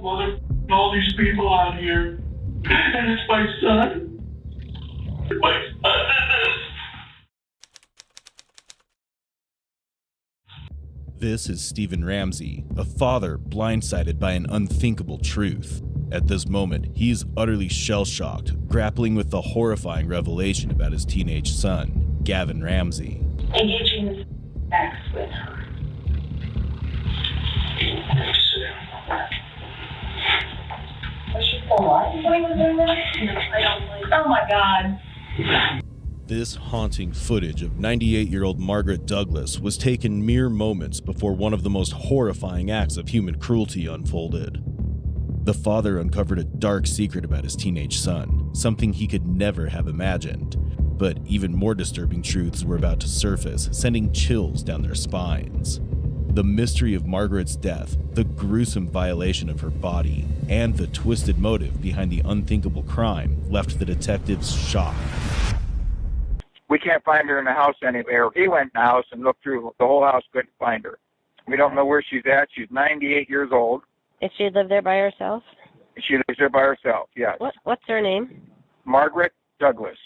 mother, all these people out here, and it's my son. My son did this. This is Stephen Ramsey, a father blindsided by an unthinkable truth. At this moment, he's utterly shell-shocked, grappling with the horrifying revelation about his teenage son, Gavin Ramsey. Engaging sex with her. Was she still alive when he was doing that? No, I don't believe. Oh my God. This haunting footage of 98-year-old Margaret Douglas was taken mere moments before one of the most horrifying acts of human cruelty unfolded. The father uncovered a dark secret about his teenage son, something he could never have imagined. But even more disturbing truths were about to surface, sending chills down their spines. The mystery of Margaret's death, the gruesome violation of her body, and the twisted motive behind the unthinkable crime left the detectives shocked. We can't find her in the house anywhere. He went in the house and looked through the whole house, couldn't find her. We don't know where she's at. She's 98 years old. Did she live there by herself? She lives there by herself, yes. What's her name? Margaret Douglas.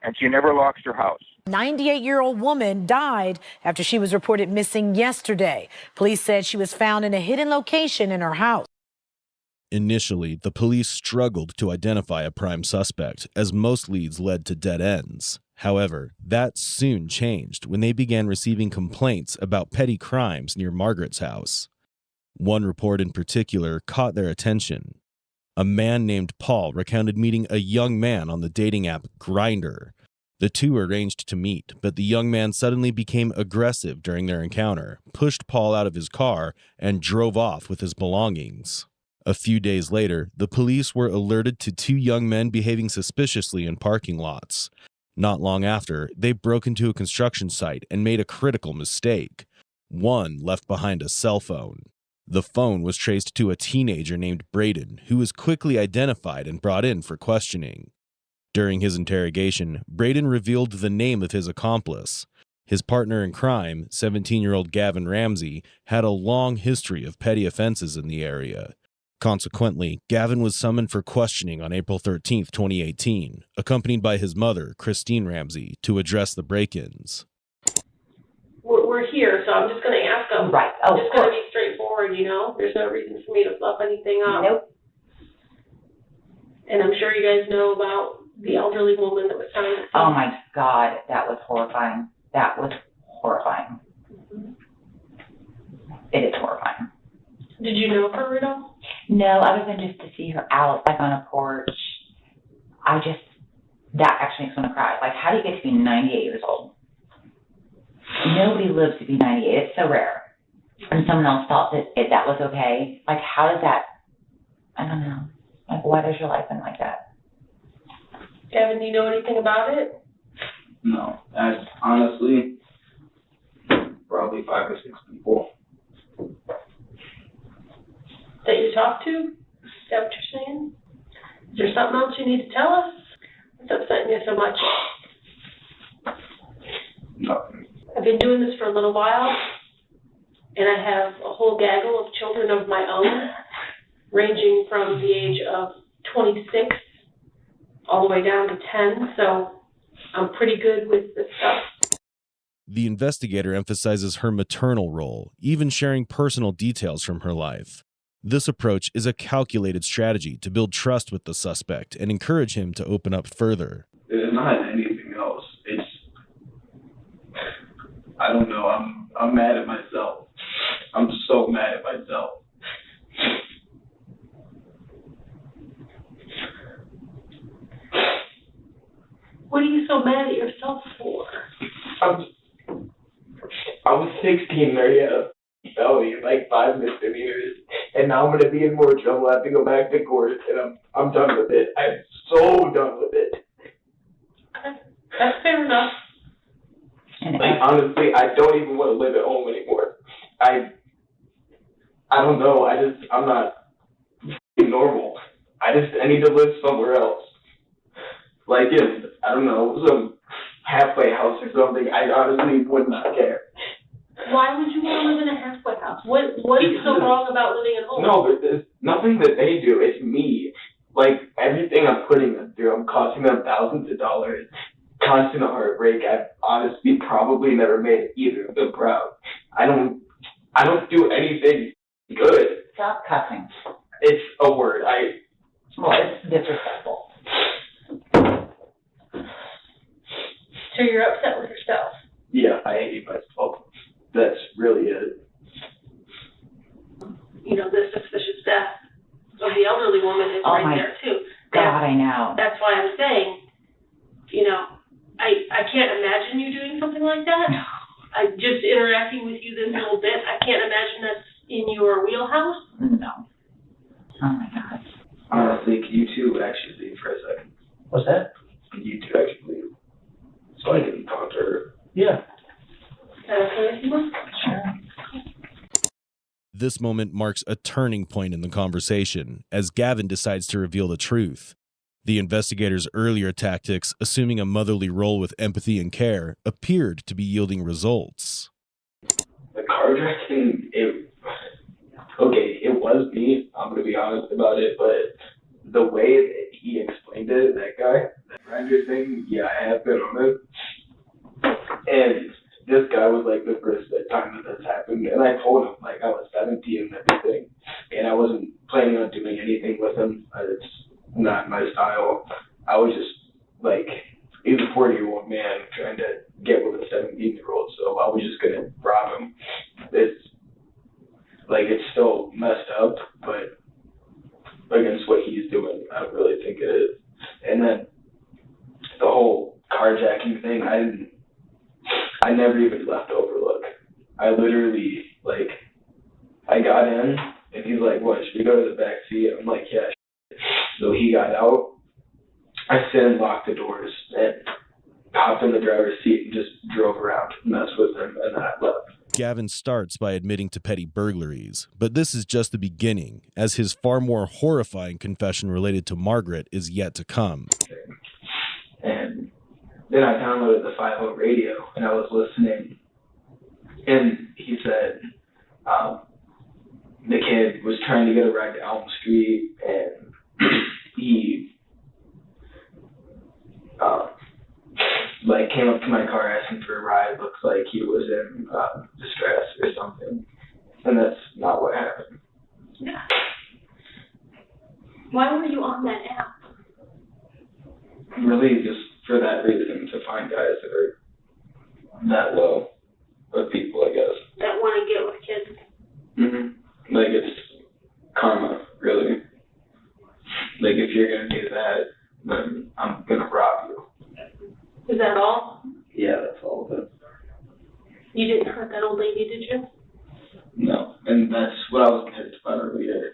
And she never locks her house. 98-year-old woman died after she was reported missing yesterday. Police said she was found in a hidden location in her house. Initially, the police struggled to identify a prime suspect, as most leads led to dead ends. However, that soon changed when they began receiving complaints about petty crimes near Margaret's house. One report in particular caught their attention. A man named Paul recounted meeting a young man on the dating app Grindr. The two arranged to meet, but the young man suddenly became aggressive during their encounter, pushed Paul out of his car, and drove off with his belongings. A few days later, the police were alerted to two young men behaving suspiciously in parking lots. Not long after, they broke into a construction site and made a critical mistake. One left behind a cell phone. The phone was traced to a teenager named Braden, who was quickly identified and brought in for questioning. During his interrogation, Braden revealed the name of his accomplice. His partner in crime, 17-year-old Gavin Ramsey, had a long history of petty offenses in the area. Consequently, Gavin was summoned for questioning on April 13, 2018, accompanied by his mother, Christine Ramsey, to address the break-ins. We're here, so I'm just going to ask them. Right. Oh, it's going to be straightforward, you know? There's no reason for me to fluff anything up. Nope. And I'm sure you guys know about the elderly woman that was found. Oh my God, that was horrifying. That was horrifying. Mm-hmm. It is horrifying. Did you know her at all? No, other than just to see her out, like on a porch. That actually makes me want to cry. Like, how do you get to be 98 years old? Nobody lives to be 98. It's so rare. And someone else thought that was okay. Like, how does that, I don't know. Like, why does your life end like that? Kevin, do you know anything about it? No. That's honestly probably 5 or 6 people. That you talked to? Is that what you're saying? Is there something else you need to tell us? What's upsetting you so much? Nothing. I've been doing this for a little while, and I have a whole gaggle of children of my own, ranging from the age of 26 all the way down to 10, so I'm pretty good with this stuff. The investigator emphasizes her maternal role, even sharing personal details from her life. This approach is a calculated strategy to build trust with the suspect and encourage him to open up further. It's not anything else. I don't know. I'm mad at myself. I'm so mad at myself. What are you so mad at yourself for? I was 16 there, yeah. Felony, like 5 misdemeanors, and now I'm gonna be in more trouble. I have to go back to court, and I'm done with it. I'm so done with it. That's fair enough. Like, honestly, I don't even want to live at home anymore. I don't know. I'm not normal. I need to live somewhere else. Like I don't know, some halfway house or something. I honestly would not care. Why would you want to live in a halfway house? What is so wrong about living at home? No, but nothing that they do. It's me. Like, everything I'm putting them through, I'm costing them thousands of dollars. Constant heartbreak. I've honestly probably never made either of them proud. I don't do anything good. Stop cussing. It's a word. Well, it's disrespectful. So you're upset with yourself. Yeah, I hate myself. That's really it. You know, the suspicious death of the elderly woman is right there too. God, I know. That's why I'm saying, you know, I can't imagine you doing something like that. I just interacting with you this little bit, I can't imagine that's in your wheelhouse. No. Oh my God. Honestly, can you two actually leave for a second? What's that? Can you two actually leave? So I can talk to her. Yeah. Is that okay with you? Sure. This moment marks a turning point in the conversation as Gavin decides to reveal the truth. The investigators' earlier tactics, assuming a motherly role with empathy and care, appeared to be yielding results. The carjacking, it was me. I'm going to be honest about it, but the way that he explained it, that guy, that grinder thing, yeah, I have been on it. And this guy was like the first time that this happened, and I told him, like, I was 17 and everything, and I wasn't planning on doing anything with him. It's not my style. I was just, like, he's a 40-year-old man trying to get with a 17-year-old, so I was just going to rob him. It's still messed up, but against what he's doing, I don't really think it is. And then the whole carjacking thing, I never even left Overlook. I literally, I got in, and he's like, what, should we go to the back seat? I'm like, yeah. So he got out. I sit and locked the doors and hopped in the driver's seat and just drove around, messed with him, and then I left. Gavin starts by admitting to petty burglaries, but this is just the beginning, as his far more horrifying confession related to Margaret is yet to come. And then I downloaded the 5.0 radio, and I was listening, and he said the kid was trying to get a ride to Elm Street, and he came up to my car asking for a ride. Looks like he was in distress or something, and that's not what happened. Yeah. Why were you on that app? Really, just for that reason, to find guys that are that low of people, I guess. That want to get with kids. Mm-hmm. It's karma, really. If you're gonna do that, then I'm gonna rob you. Is that all? Yeah, that's all of it. You didn't hurt that old lady, did you? No, and that's what I was pissed about earlier.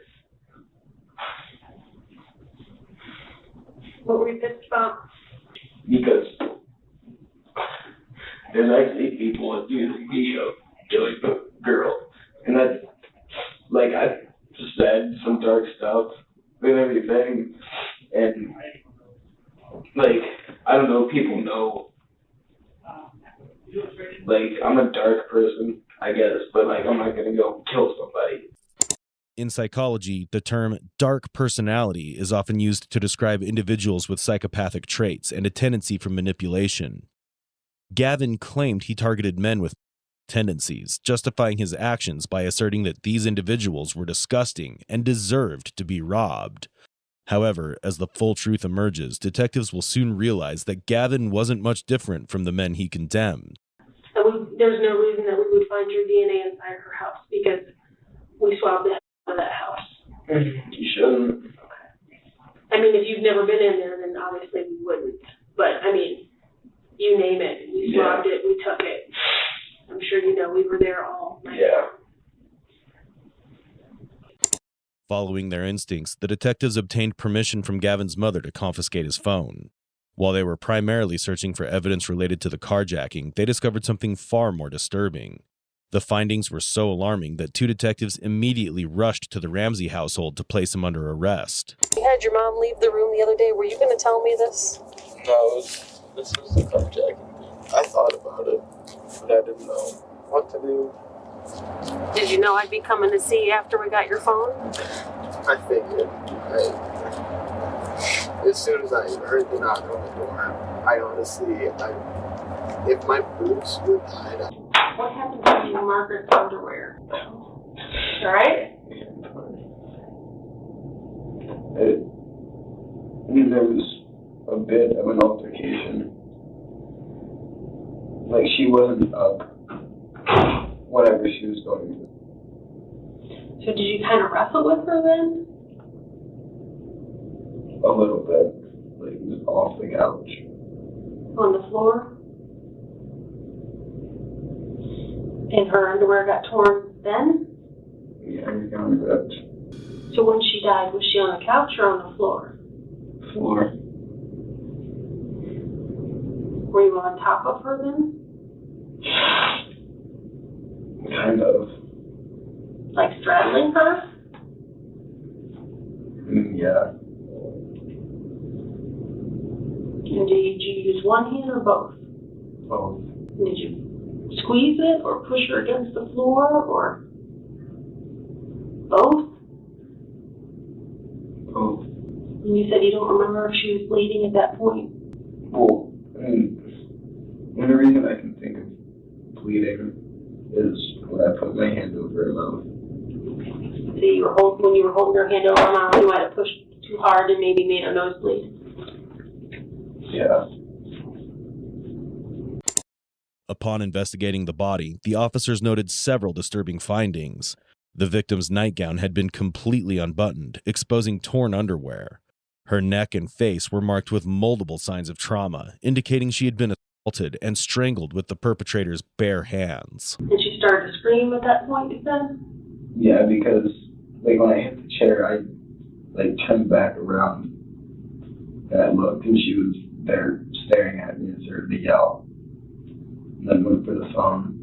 What were you pissed about? Because there's actually people accusing me of killing the girl. And that's, I just said some dark stuff and everything. And, I don't know, people know, I'm a dark person, I guess, but, I'm not gonna go kill somebody. In psychology, the term dark personality is often used to describe individuals with psychopathic traits and a tendency for manipulation. Gavin claimed he targeted men with tendencies, justifying his actions by asserting that these individuals were disgusting and deserved to be robbed. However, as the full truth emerges, detectives will soon realize that Gavin wasn't much different from the men he condemned. There's no reason that we would find your DNA inside her house because we swabbed the hell out of that house. You shouldn't. I mean, if you've never been in there, then obviously we wouldn't. But, you name it. We swabbed it. We took it. I'm sure you know we were there all night. Yeah. Following their instincts, the detectives obtained permission from Gavin's mother to confiscate his phone. While they were primarily searching for evidence related to the carjacking, they discovered something far more disturbing. The findings were so alarming that two detectives immediately rushed to the Ramsey household to place him under arrest. You had your mom leave the room the other day. Were you going to tell me this? No, this was the carjacking. I thought about it, but I didn't know what to do. Did you know I'd be coming to see you after we got your phone? I figured. As soon as I heard the knock on the door, I honestly, if my boobs were tied up. What happened to Margaret's underwear? Alright? There was a bit of an altercation. Like, she wasn't up whatever she was going to. So did you kind of wrestle with her then? A little bit. Like, just off the couch. On the floor? And her underwear got torn then? Yeah, we got that. So when she died, was she on the couch or on the floor? Floor. Were you on top of her then? Kind of. Like straddling her? Yeah. And did you use one hand or both? Both. Did you squeeze it or push her against the floor or both? Both. And you said you don't remember if she was bleeding at that point? Well, the only reason I can think of bleeding is when I put my hand over her mouth. So you were when you were holding her hand over her mouth, you might have pushed too hard and maybe made her nose bleed. Yeah. Upon investigating the body, the officers noted several disturbing findings. The victim's nightgown had been completely unbuttoned, exposing torn underwear. Her neck and face were marked with multiple signs of trauma, indicating she had been assaulted and strangled with the perpetrator's bare hands. And she started to scream at that point, you said? Yeah, because like when I hit the chair, I like turned back around and I looked, and she was there staring at me as I heard the yell. And then went for the phone.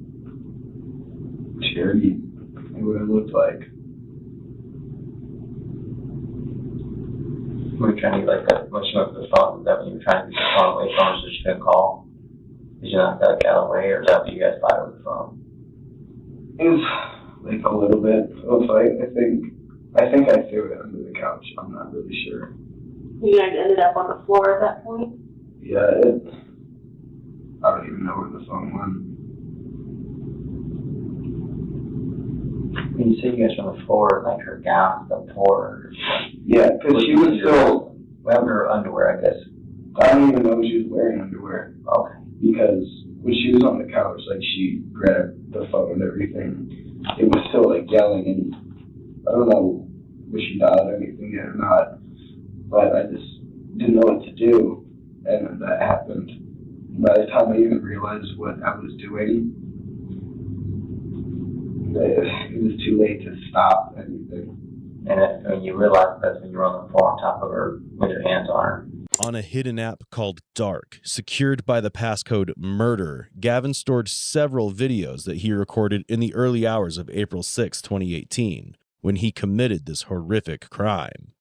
She already knew what it looked like. We were trying to get like that when she went for the phone. Is that when you were trying to get the phone away from her so she couldn't call? Did you knock that gal away, or is that what you guys fought over the phone? It was like a little bit of a fight. I think I threw it under the couch. I'm not really sure. You guys ended up on the floor at that point? Yeah, I don't even know where the phone went. When you say you guys were on the floor, like her gown got torn. Yeah, because she was still. Well, her underwear, I guess. I don't even know if she was wearing underwear. Okay. Because when she was on the couch, like, she grabbed the phone and everything. It was still like yelling, and I don't know if she died or anything yet or not, but I just didn't know what to do, and then that happened. By the time I even realized what I was doing, it was too late to stop anything. And when you realized that's when you were on the floor on top of her with your hands on her. On a hidden app called Dark, secured by the passcode MURDER, Gavin stored several videos that he recorded in the early hours of April 6, 2018, when he committed this horrific crime.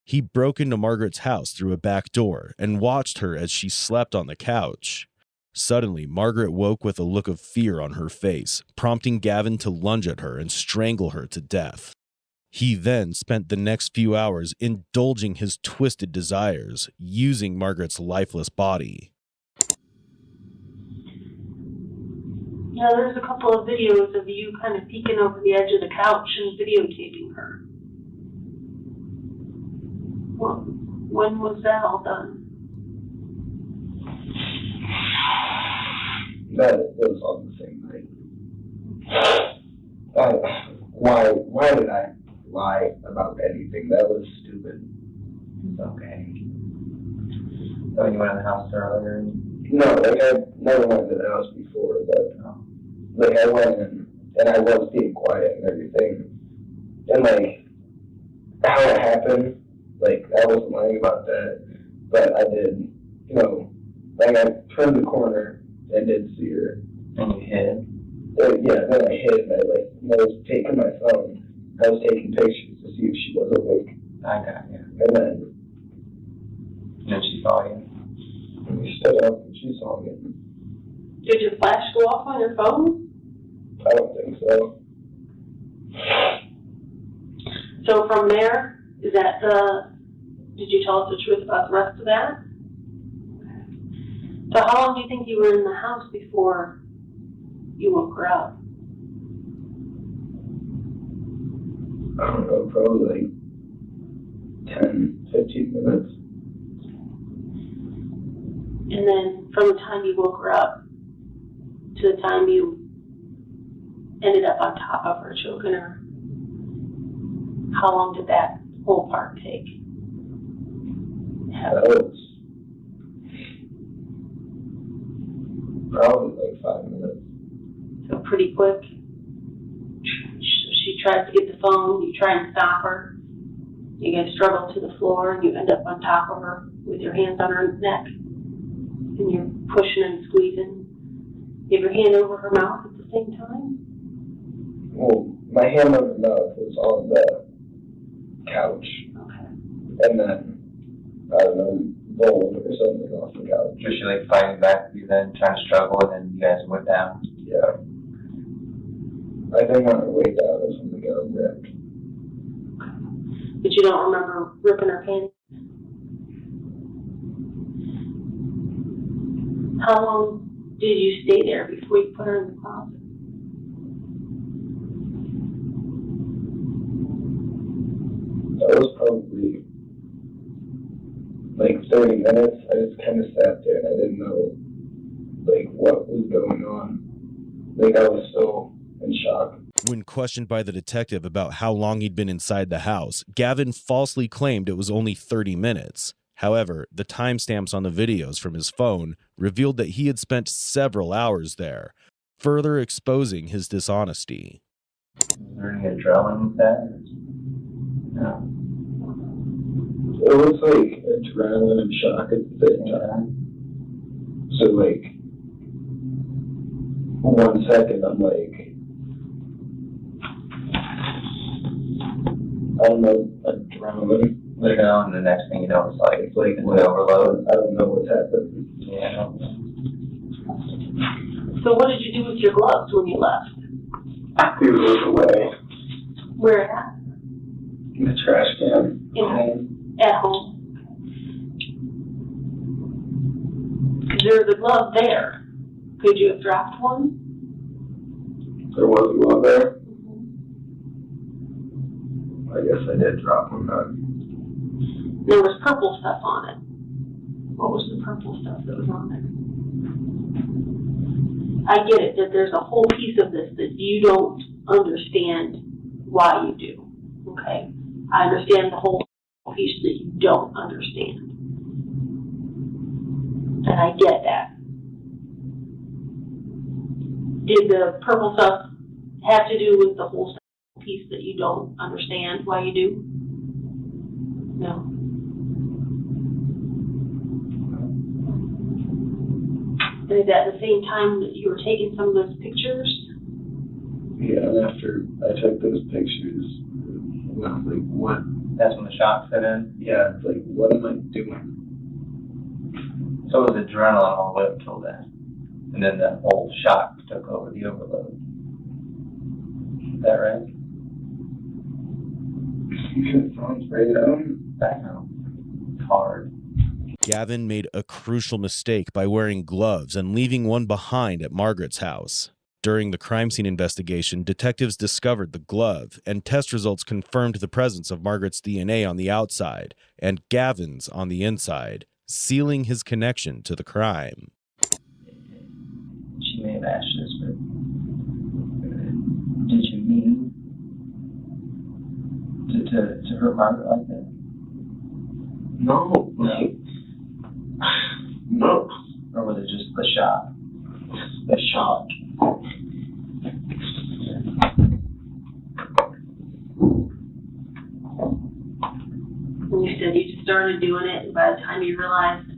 He broke into Margaret's house through a back door and watched her as she slept on the couch. Suddenly, Margaret woke with a look of fear on her face, prompting Gavin to lunge at her and strangle her to death. He then spent the next few hours indulging his twisted desires, using Margaret's lifeless body. Yeah, there's a couple of videos of you kind of peeking over the edge of the couch and videotaping her. Well, when was that all done? That was on the same night. Why did I lie about anything? That was stupid. It's okay. So you went in the house earlier? No, like, I never went to the house before, but like, I went in and I was being quiet and everything. And like, how it happened, like, I wasn't lying about that, but I did, you know, like, I turned the corner and did see her. And you hid? Yeah, then I hid and I was taking my phone. I was taking pictures to see if she was awake. I got you. And then she saw you? And we stood up and she saw me. Did your flash go off on your phone? I don't think so. So So from there, is that did you tell us the truth about the rest of that? So how long do you think you were in the house before you woke her up? I don't know, probably like 10, 15 minutes. And then from the time you woke her up to the time you ended up on top of her, choking her, how long did that whole part take? That was probably like 5 minutes. So pretty quick. She tries to get the phone, you try and stop her. You guys struggle to the floor, and you end up on top of her with your hands on her neck. And you're pushing and squeezing. You have your hand over her mouth at the same time? Well, my hand on her mouth was on the couch. Okay. And then, I don't know, rolled or something off the couch. Was she like fighting back with you then, trying to struggle, and then you guys went down? Yeah. I think on her way down is when we got ripped. But you don't remember ripping her panties? How long did you stay there before you put her in the closet? That was probably like 30 minutes. I just kind of sat there and I didn't know like what was going on. Like I was so in shock. When questioned by the detective about how long he'd been inside the house, Gavin falsely claimed it was only 30 minutes. However, the timestamps on the videos from his phone revealed that he had spent several hours there, further exposing his dishonesty. Was there any adrenaline with that? No. It was like adrenaline and shock at the same time. So like 1 second I'm like, I don't know, adrenaline. You know, and the next thing you know, it's like with overload. I don't know what's happening. Yeah. So what did you do with your gloves when you left? We moved away. Where at? In the trash can. At home. There's a glove there. Could you have dropped one? There was a glove there. I guess I did drop one then. There was purple stuff on it. What was the purple stuff that was on there? I get it that there's a whole piece of this that you don't understand why you do. Okay? I understand the whole piece that you don't understand. And I get that. Did the purple stuff have to do with the whole piece that you don't understand why you do? No. And is that the same time that you were taking some of those pictures? Yeah, and after I took those pictures, I was like, what? That's when the shock set in? Yeah, it's like, what am I doing? So it was adrenaline all the way up until then. And then the whole shock took over the overload. Is that right? It sounds right out. I know. It's hard. Gavin made a crucial mistake by wearing gloves and leaving one behind at Margaret's house. During the crime scene investigation, detectives discovered the glove, and test results confirmed the presence of Margaret's DNA on the outside and Gavin's on the inside, sealing his connection to the crime. She may have asked this, but did you mean to hurt Margaret like that? No. No. Or was it just the shock? The shock. And you said you just started doing it, and by the time you realized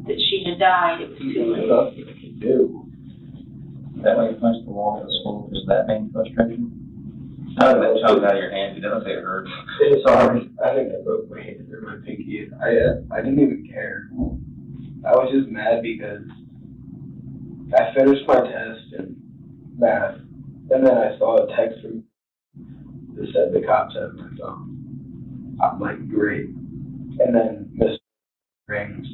that she had died, it was too late. Nothing I could do. Is that why you punched the wall of the school? Is that main frustration? How did that chunk out of your hand? You don't say it hurts. Sorry. I think I broke my hand or my pinky. I didn't even care. I was just mad because I finished my test in math, and then I saw a text from Just said the cops have my phone. I'm like, great. And then Miss rings.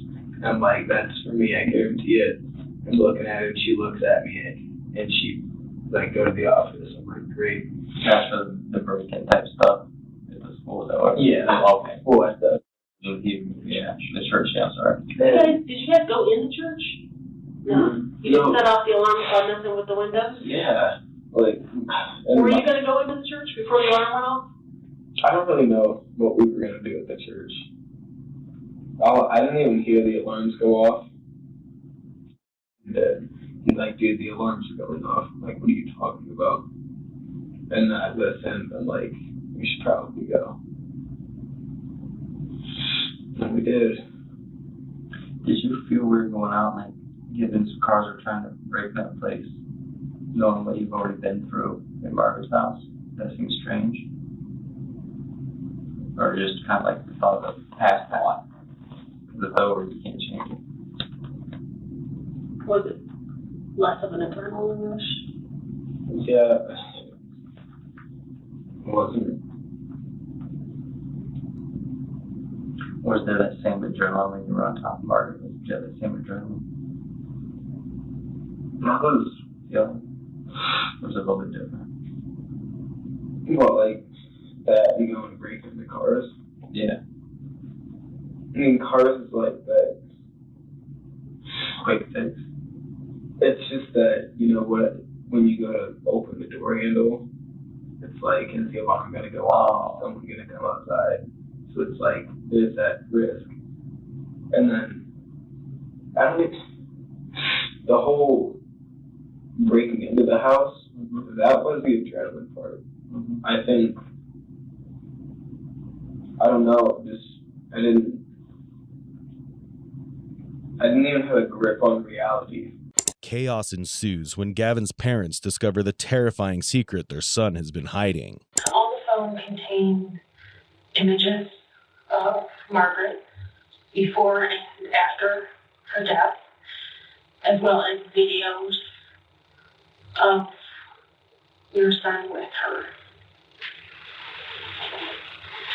I'm like, that's for me, I guarantee it. I'm looking at her, and she looks at me, and she, like, go to the office. I'm like, great. That's for the break-in type stuff at the school, though. Yeah. Okay. School and stuff. Yeah, the church, yeah, I'm sorry. Did you guys go in the church? No. You didn't set off the alarm about nothing with the windows? Yeah. Like, Were you going to go into the church before the alarm went off? I don't really know what we were going to do at the church. I didn't even hear the alarms go off. And he's like, dude, the alarms are going off. I'm like, what are you talking about? And I listened. I'm like, we should probably go. And we did. Did you feel weird going out, like, given some cars are trying to break that place, knowing what you've already been through in Margaret's house? That seems strange. Or just kind of like the thought of the past thought. Because it's over, you can't change it. Was it less of an adrenaline rush? Yeah. It wasn't. Or is there that same adrenaline when you were on top of Margaret? Was there that same adrenaline? That was, Yeah. Or was it a little bit different? well, like, that and going to break into cars. Yeah. I mean, cars is like that. Quick fix. It's just that, you know what, when you go to open the door handle, it's like, is the alarm going to go off? Is someone going to come outside? So it's like, there's that risk. And then, the whole breaking into the house, that was the adrenaline part. Mm-hmm. I think, I don't know, I didn't even have a grip on reality. Chaos ensues when Gavin's parents discover the terrifying secret their son has been hiding. All the phone contained images of Margaret before and after her death, as well as videos of your son with her.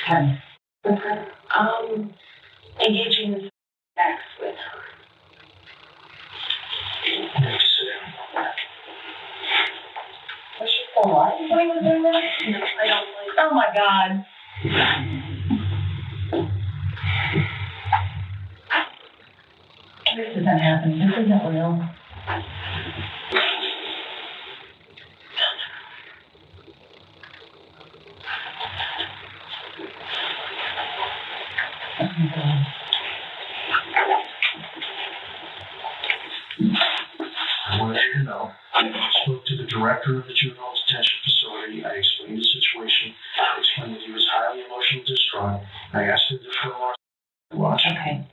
Okay. With her. Engaging in sex with her. Was she still alive when he was doing that? No, I don't believe. Oh my God. This isn't happening. This isn't real. Oh my God. I wanted you to know, I spoke to the director of the juvenile detention facility. I explained the situation. I explained that he was highly emotionally distraught. I asked him to defer our watch. Okay.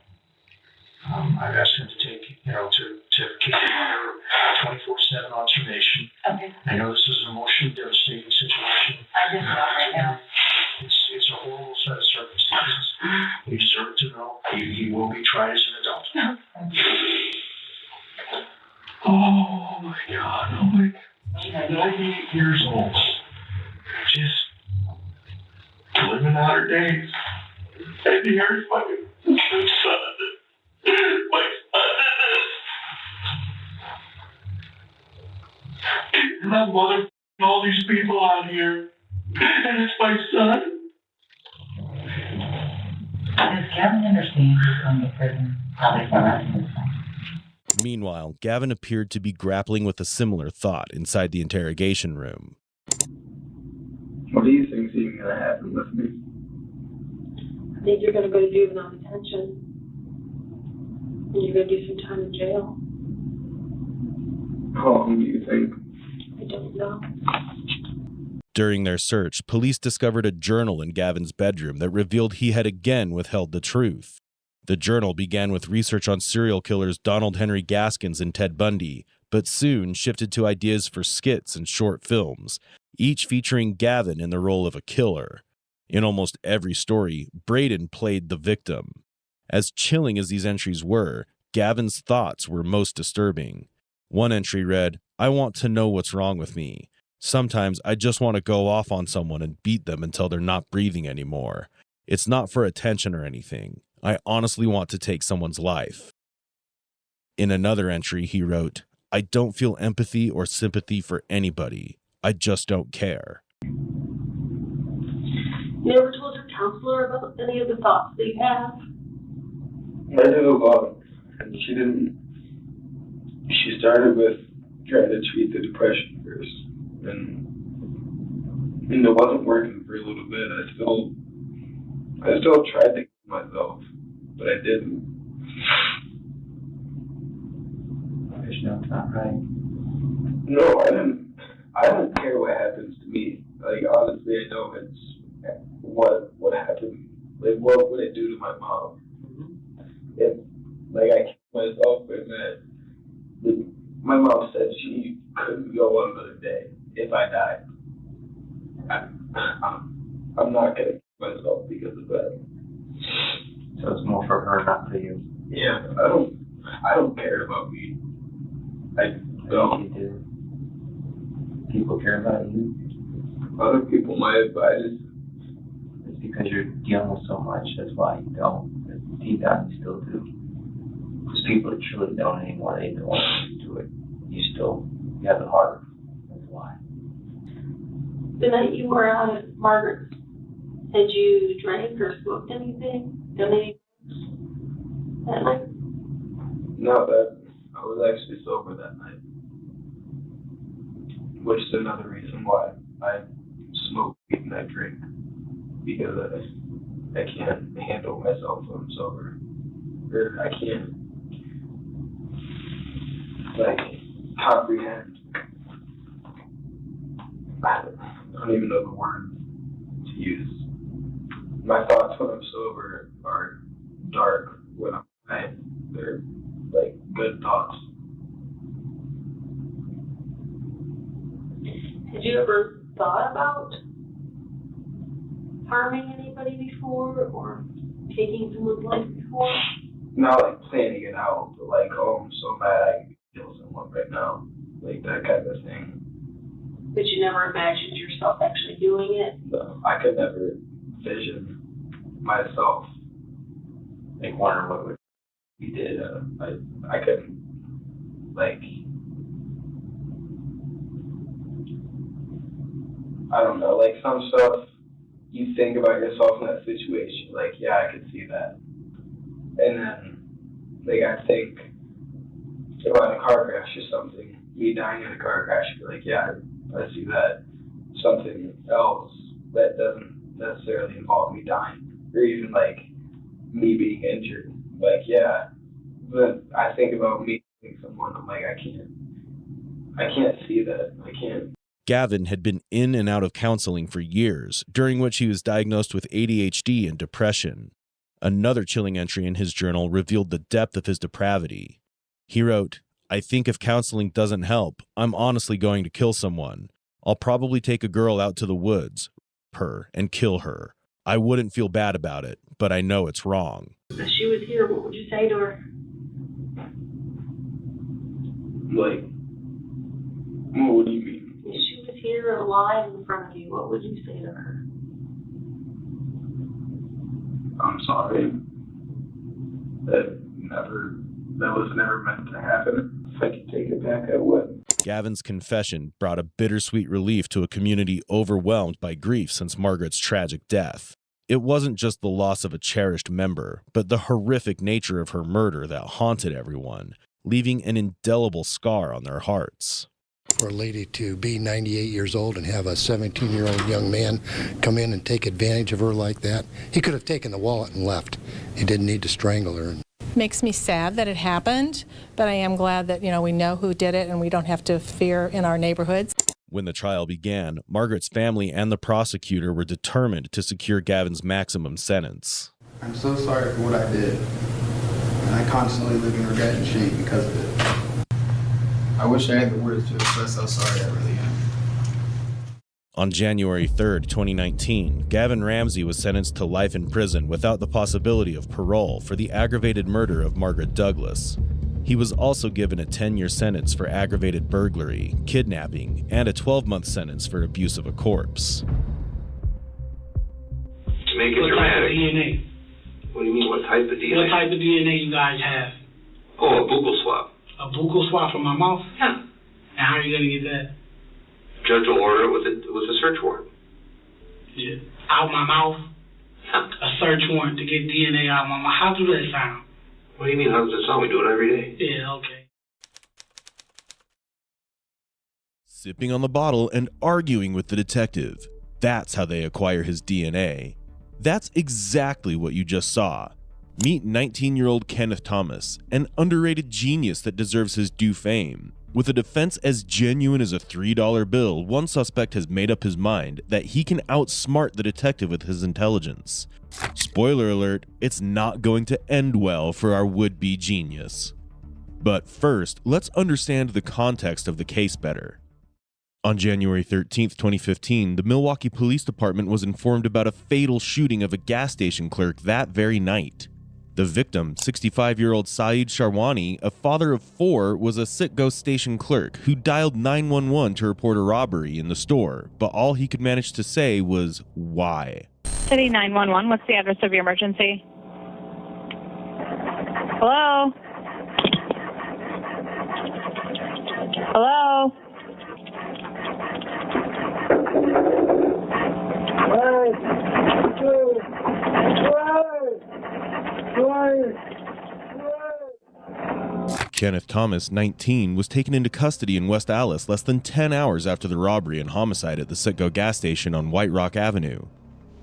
I've asked him to take, to keep him under 24/7 observation. Okay. I know this is an emotionally devastating situation. I just know right now. It's a horrible set of circumstances. You deserve to know he will be tried as an adult. Oh my God, oh my God. 98 years old. Just living out her days. And here's my son. My son did this. And I'm mother all these people out here. And it's my son. Does Gavin understand he's going to prison? Probably for the rest of his life. Meanwhile, Gavin appeared to be grappling with a similar thought inside the interrogation room. What do you think's even going to happen with me? I think you're going to go to juvenile detention. And you're going to do some time in jail. How long do you think? I don't know. During their search, police discovered a journal in Gavin's bedroom that revealed he had again withheld the truth. The journal began with research on serial killers Donald Henry Gaskins and Ted Bundy, but soon shifted to ideas for skits and short films, each featuring Gavin in the role of a killer. In almost every story, Braden played the victim. As chilling as these entries were, Gavin's thoughts were most disturbing. One entry read, "I want to know what's wrong with me." Sometimes I just want to go off on someone and beat them until they're not breathing anymore. It's not for attention or anything. I honestly want to take someone's life." In another entry, he wrote, "I don't feel empathy or sympathy for anybody. I just don't care." You ever told your counselor about any of the thoughts that you have? I did a lot, and she started with trying to treat the depression first, and it wasn't working for a little bit. I still tried to kill myself, but I didn't. No, it's not right. No, I don't care what happens to me. Like, honestly, I don't. It's what happened. Like, what would it do to my mom? If, like, I killed myself and my mom said she couldn't go another day if I died. I'm not gonna kill myself because of that. So it's more for her, not for you. Yeah, I don't care about me. I don't. You do. People care about you. Other people might, but It's because you're dealing with so much. That's why you don't. But deep down, you still do. Because people that truly don't anymore, they don't want to do it. You have the heart. That's why. The night you were out at Margaret's, had you drank or smoked anything? Done any that night? no, that I was actually sober that night, which is another reason why I smoke weed and I drink, because I can't handle myself when I'm sober, or I can't comprehend. I don't even know the word to use. My thoughts when I'm sober are dark. When I'm high, they're good thoughts. Had you ever thought about harming anybody before or taking someone's life before? Not planning it out, but oh, I'm so mad I can kill someone right now. That kind of thing. But you never imagined yourself actually doing it? No, I could never vision myself. Wonder what would you did. I couldn't, I don't know, some stuff you think about yourself in that situation, yeah, I could see that. And then, I think about a car crash or something, me dying in a car crash, yeah, I see that. Something else that doesn't necessarily involve me dying, or even me being injured, yeah. But I think about me killing someone, I'm I can't see that. I can't. Gavin had been in and out of counseling for years, during which he was diagnosed with ADHD and depression. Another chilling entry in his journal revealed the depth of his depravity. He wrote, "I think if counseling doesn't help, I'm honestly going to kill someone. I'll probably take a girl out to the woods, rape her, and kill her. I wouldn't feel bad about it, but I know it's wrong." If she was here, what would you say to her? What do you mean? If she was here alive in front of you, what would you say to her? I'm sorry. That was never meant to happen. If I could take it back, I would. Gavin's confession brought a bittersweet relief to a community overwhelmed by grief since Margaret's tragic death. It wasn't just the loss of a cherished member, but the horrific nature of her murder that haunted everyone, leaving an indelible scar on their hearts. For a lady to be 98 years old and have a 17-year-old young man come in and take advantage of her like that, he could have taken the wallet and left. He didn't need to strangle her. Makes me sad that it happened, but I am glad that, we know who did it and we don't have to fear in our neighborhoods. When the trial began, Margaret's family and the prosecutor were determined to secure Gavin's maximum sentence. I'm so sorry for what I did, and I constantly live in regret and shame because of it. I wish I had the words to express how sorry I really am. On January 3rd, 2019, Gavin Ramsey was sentenced to life in prison without the possibility of parole for the aggravated murder of Margaret Douglas. He was also given a 10-year sentence for aggravated burglary, kidnapping, and a 12-month sentence for abuse of a corpse. To make it dramatic. DNA? What do you mean, what type of DNA? What type of DNA you guys have? Oh, a buccal swab. A buccal swab from my mouth? Yeah. And how are you going to get that? Judge will order it with a search warrant. Yeah. Out my mouth? Yeah. A search warrant to get DNA out my mouth. How does that sound? What do you mean, how does it sound? We do it every day. Yeah, okay. Sipping on the bottle and arguing with the detective. That's how they acquire his DNA. That's exactly what you just saw. Meet 19-year-old Kenneth Thomas, an underrated genius that deserves his due fame. With a defense as genuine as a $3 bill, one suspect has made up his mind that he can outsmart the detective with his intelligence. Spoiler alert, it's not going to end well for our would-be genius. But first, let's understand the context of the case better. On January 13, 2015, the Milwaukee Police Department was informed about a fatal shooting of a gas station clerk that very night. The victim, 65-year-old Saeed Sharwani, a father of 4, was a Citgo station clerk who dialed 911 to report a robbery in the store, but all he could manage to say was, why? City 911, what's the address of your emergency? Hello? Hello? Kenneth Thomas, 19, was taken into custody in West Allis less than 10 hours after the robbery and homicide at the Citgo gas station on White Rock Avenue.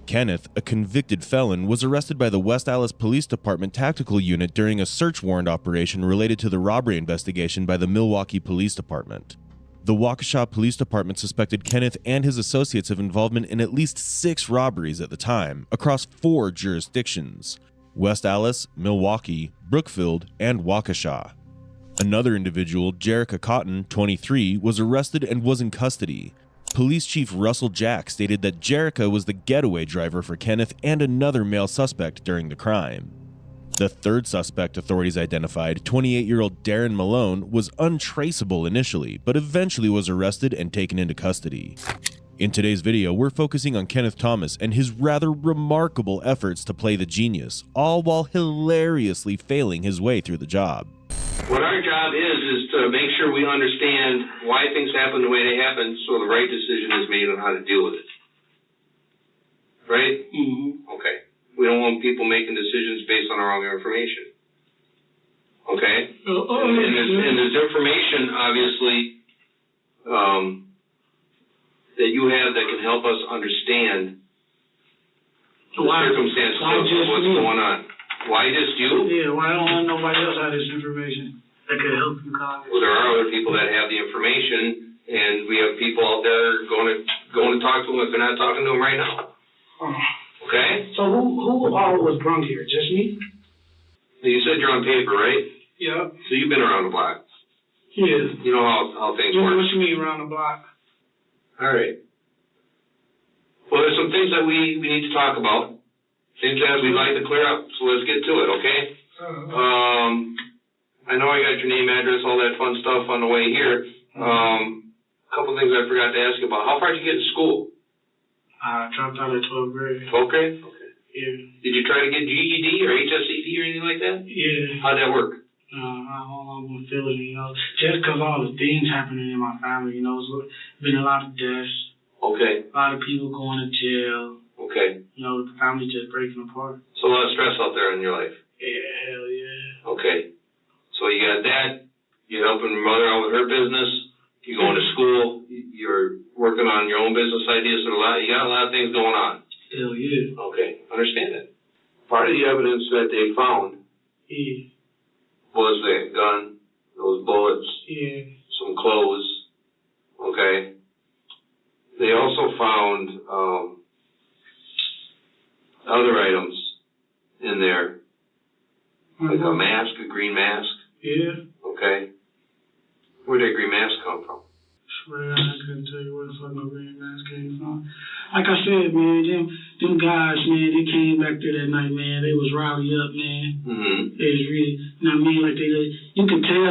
Kenneth, a convicted felon, was arrested by the West Allis Police Department Tactical Unit during a search warrant operation related to the robbery investigation by the Milwaukee Police Department. The Waukesha Police Department suspected Kenneth and his associates of involvement in at least 6 robberies at the time, across 4 jurisdictions: West Allis, Milwaukee, Brookfield, and Waukesha. Another individual, Jerica Cotton, 23, was arrested and was in custody. Police Chief Russell Jack stated that Jerica was the getaway driver for Kenneth and another male suspect during the crime. The third suspect authorities identified, 28-year-old Darren Malone, was untraceable initially, but eventually was arrested and taken into custody. In today's video, we're focusing on Kenneth Thomas and his rather remarkable efforts to play the genius, all while hilariously failing his way through the job. What our job is to make sure we understand why things happen the way they happen so the right decision is made on how to deal with it. Right? Mm-hmm. Okay. We don't want people making decisions based on the wrong information. Okay? And there's information, obviously, that you have that can help us understand the circumstances of what's going on. Why just you? Yeah, why don't nobody else have this information that could help you guys? Well, there are other people that have the information, and we have people out there going to talk to them if they're not talking to them right now. Okay? So who all was drunk here? Just me? You said you're on paper, right? Yeah. So you've been around the block? Yeah. You know how things work? What you mean around the block? All right. Well, there's some things that we need to talk about. Things that we'd like to clear up, so let's get to it, okay? I know I got your name, address, all that fun stuff on the way here. A couple things I forgot to ask you about. How far did you get to school? I dropped out at 12th grade. 12th grade? Okay. Yeah. Did you try to get GED or HSED or anything like that? Yeah. How'd that work? I'm feeling, just because all the things happening in my family, it's been a lot of deaths. Okay. A lot of people going to jail. Okay. The family just breaking apart. So a lot of stress out there in your life? Yeah, hell yeah. Okay. So you got that. You're helping your mother out with her business. You're going to school. You're working on your own business ideas. So you got a lot of things going on. Hell yeah. Okay. Understand that. Part of the evidence that they found was that gun, those bullets, some clothes. Okay. They also found other items in there, like a mask, a green mask. Yeah. Okay. Where'd that green mask come from? Swear, I couldn't tell you where the fuck no green mask came from. Like I said, man, them guys, man, they came back there that night, man. They was rowdy up, man. Mm-hmm. They was really, like you could tell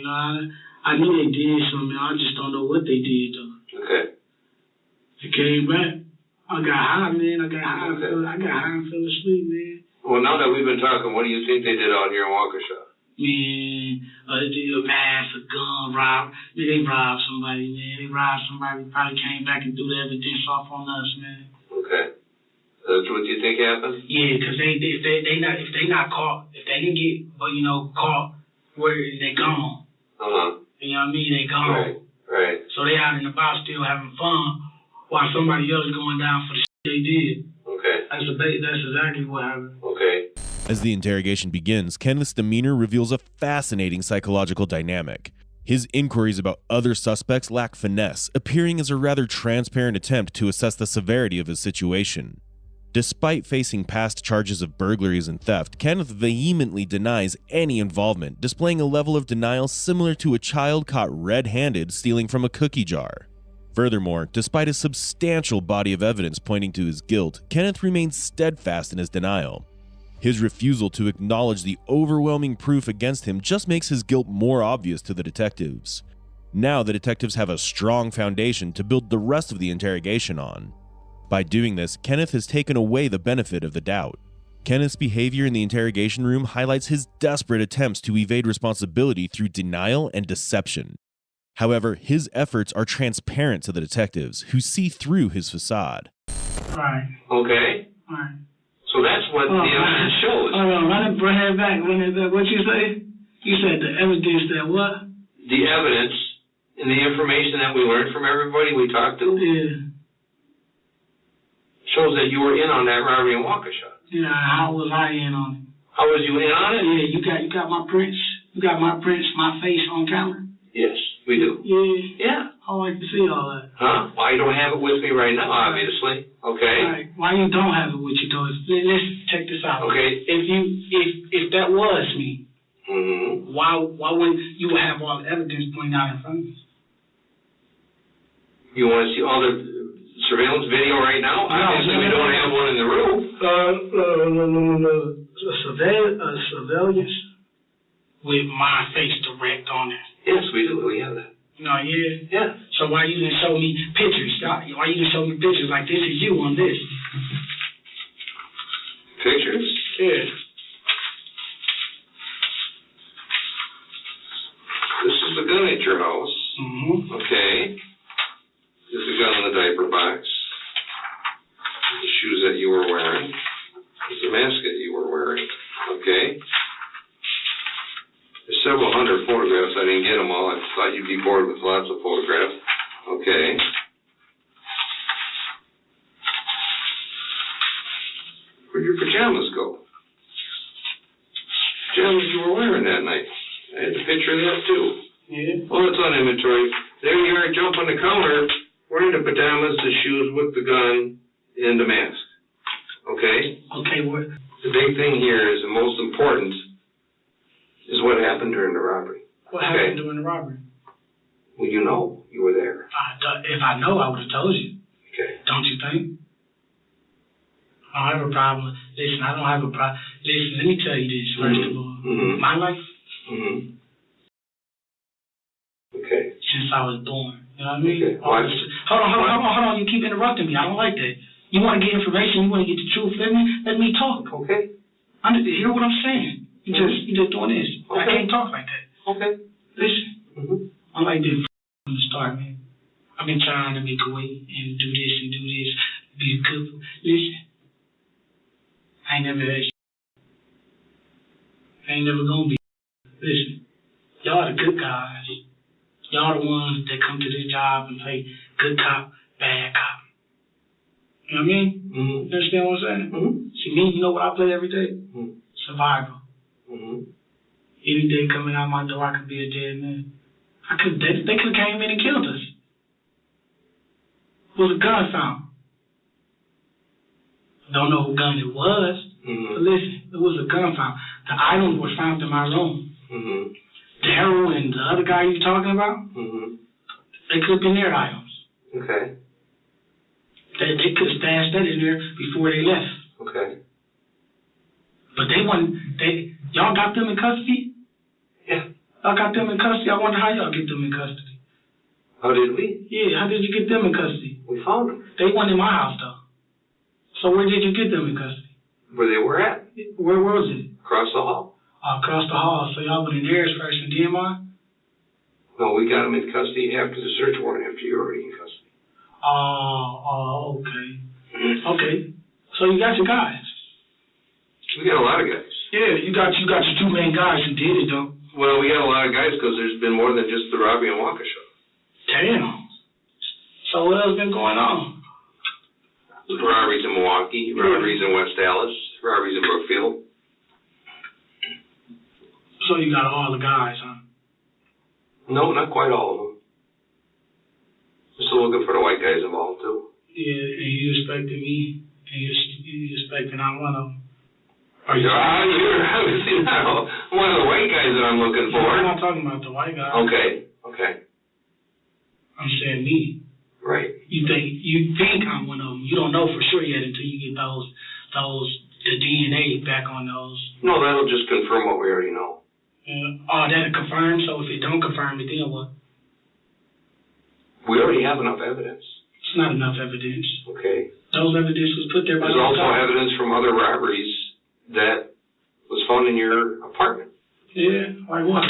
I knew they did something. I just don't know what they did though. Okay. They came back. I got high, man. I got high and fell asleep, man. Well, now that we've been talking, what do you think they did out here in Waukesha? Man, they did a mass, a gun, they robbed somebody, man. They robbed somebody, probably came back and threw the evidence off on us, man. Okay. That's what you think happened? Yeah, because if they not caught, if they didn't get, caught, where they gone. You know what I mean? They gone. Right. So they out and about still having fun while somebody else going down for the shit they did. Okay. That's exactly what happened. Okay. As the interrogation begins, Kenneth's demeanor reveals a fascinating psychological dynamic. His inquiries about other suspects lack finesse, appearing as a rather transparent attempt to assess the severity of his situation. Despite facing past charges of burglaries and theft, Kenneth vehemently denies any involvement, displaying a level of denial similar to a child caught red-handed stealing from a cookie jar. Furthermore, despite a substantial body of evidence pointing to his guilt, Kenneth remains steadfast in his denial. His refusal to acknowledge the overwhelming proof against him just makes his guilt more obvious to the detectives. Now the detectives have a strong foundation to build the rest of the interrogation on. By doing this, Kenneth has taken away the benefit of the doubt. Kenneth's behavior in the interrogation room highlights his desperate attempts to evade responsibility through denial and deception. However, his efforts are transparent to the detectives, who see through his facade. Right. Okay. Right. So that's what the evidence shows. Run it back. What you say? You said the evidence that what? The evidence and the information that we learned from everybody we talked to shows that you were in on that robbery in Waukesha. Yeah, how was I in on it? How was you in on it? Yeah, you got my prints. You got my prints, my face on camera. Yes, we do. Yeah. I like to see all that. Huh? Well, I don't have it with me right now, obviously. Okay. Right. Why you don't have it with you, though? Let's check this out. Okay. If that was me, why would you have all the evidence pointing out in front of me? You want to see all the surveillance video right now? Obviously, we don't have one in the room. Surveillance with my face direct on it. Yes, we do. We have that. No, yeah. Yeah. So why you didn't show me pictures? Why you didn't show me pictures like this is you on this? Pictures? Yeah. This is the gun at your house. Okay. This is the gun in the diaper box. The shoes that you were wearing. This is the mask that you were wearing. Okay. There's several hundred photographs. I didn't get them all. I thought you'd be bored with lots of photographs. Okay. Where'd your pajamas go? Pajamas you were wearing that night. I had the picture of that too. Yeah. Well, it's on inventory. There you are, jump on the counter, wearing the pajamas, the shoes, with the gun, and the mask. Okay? Okay, what? The big thing here is, the most important, is what happened during the robbery. What happened during the robbery? Well, you know, you were there. If I know, I would have told you. Okay. Don't you think? I don't have a problem. Listen, I don't have a problem. Listen, let me tell you this, first of all. My life, okay, since I was born. You know what I mean? Okay. Hold on. You keep interrupting me. I don't like that. You want to get information. You want to get the truth. Let me talk. Okay. Hear what I'm saying. You just doing this. Okay. I can't talk like that. Okay. Listen, I like this from the start, man. I've been trying to make a way and do this, be a couple. Listen, I ain't never had shit. I ain't never gonna be. Listen, y'all the good guys. Y'all the ones that come to this job and play good cop, bad cop. You know what I mean? You understand what I'm saying? See, me, you know what I play every day? Survival. Any day coming out my door, I could be a dead man. They could have came in and killed us. It was a gun found. Don't know who gun it was, but listen, it was a gun found. The items were found in my room. Daryl and the other guy you talking about, they could have been their items. Okay. They could have stashed that in there before they left. Okay. But y'all got them in custody? Yeah. I got them in custody. I wonder how y'all get them in custody. How did we? Yeah, how did you get them in custody? We found them. They weren't in my house, though. So where did you get them in custody? Where they were at. Where was it? Across the hall. Across the hall. So y'all went in theirs first and then mine? No, we got them in custody after the search warrant, after you were already in custody. Oh, okay. Okay. So you got your guys. We got a lot of guys. Yeah, you got your two main guys who did it, though. Well, we got a lot of guys because there's been more than just the Robbie and Walker show. Damn. So what else been going on? Robberies in Milwaukee, robberies in West Dallas, robberies in Brookfield. So you got all the guys, huh? No, not quite all of them. We're still looking for the white guys involved, too. Yeah, and you expected me, and you expecting I'm one of them. Are you? You're obviously not one of the white guys that I'm looking for. I'm not talking about the white guy. Okay. I'm saying me. Right. You think I'm one of them. You don't know for sure yet until you get the DNA back on those. No, that'll just confirm what we already know. That'll confirm. So if it don't confirm it, then what? We already have enough evidence. It's not enough evidence. Okay. Those evidence was put there by There's also evidence from other robberies that was found in your apartment. Yeah, like what?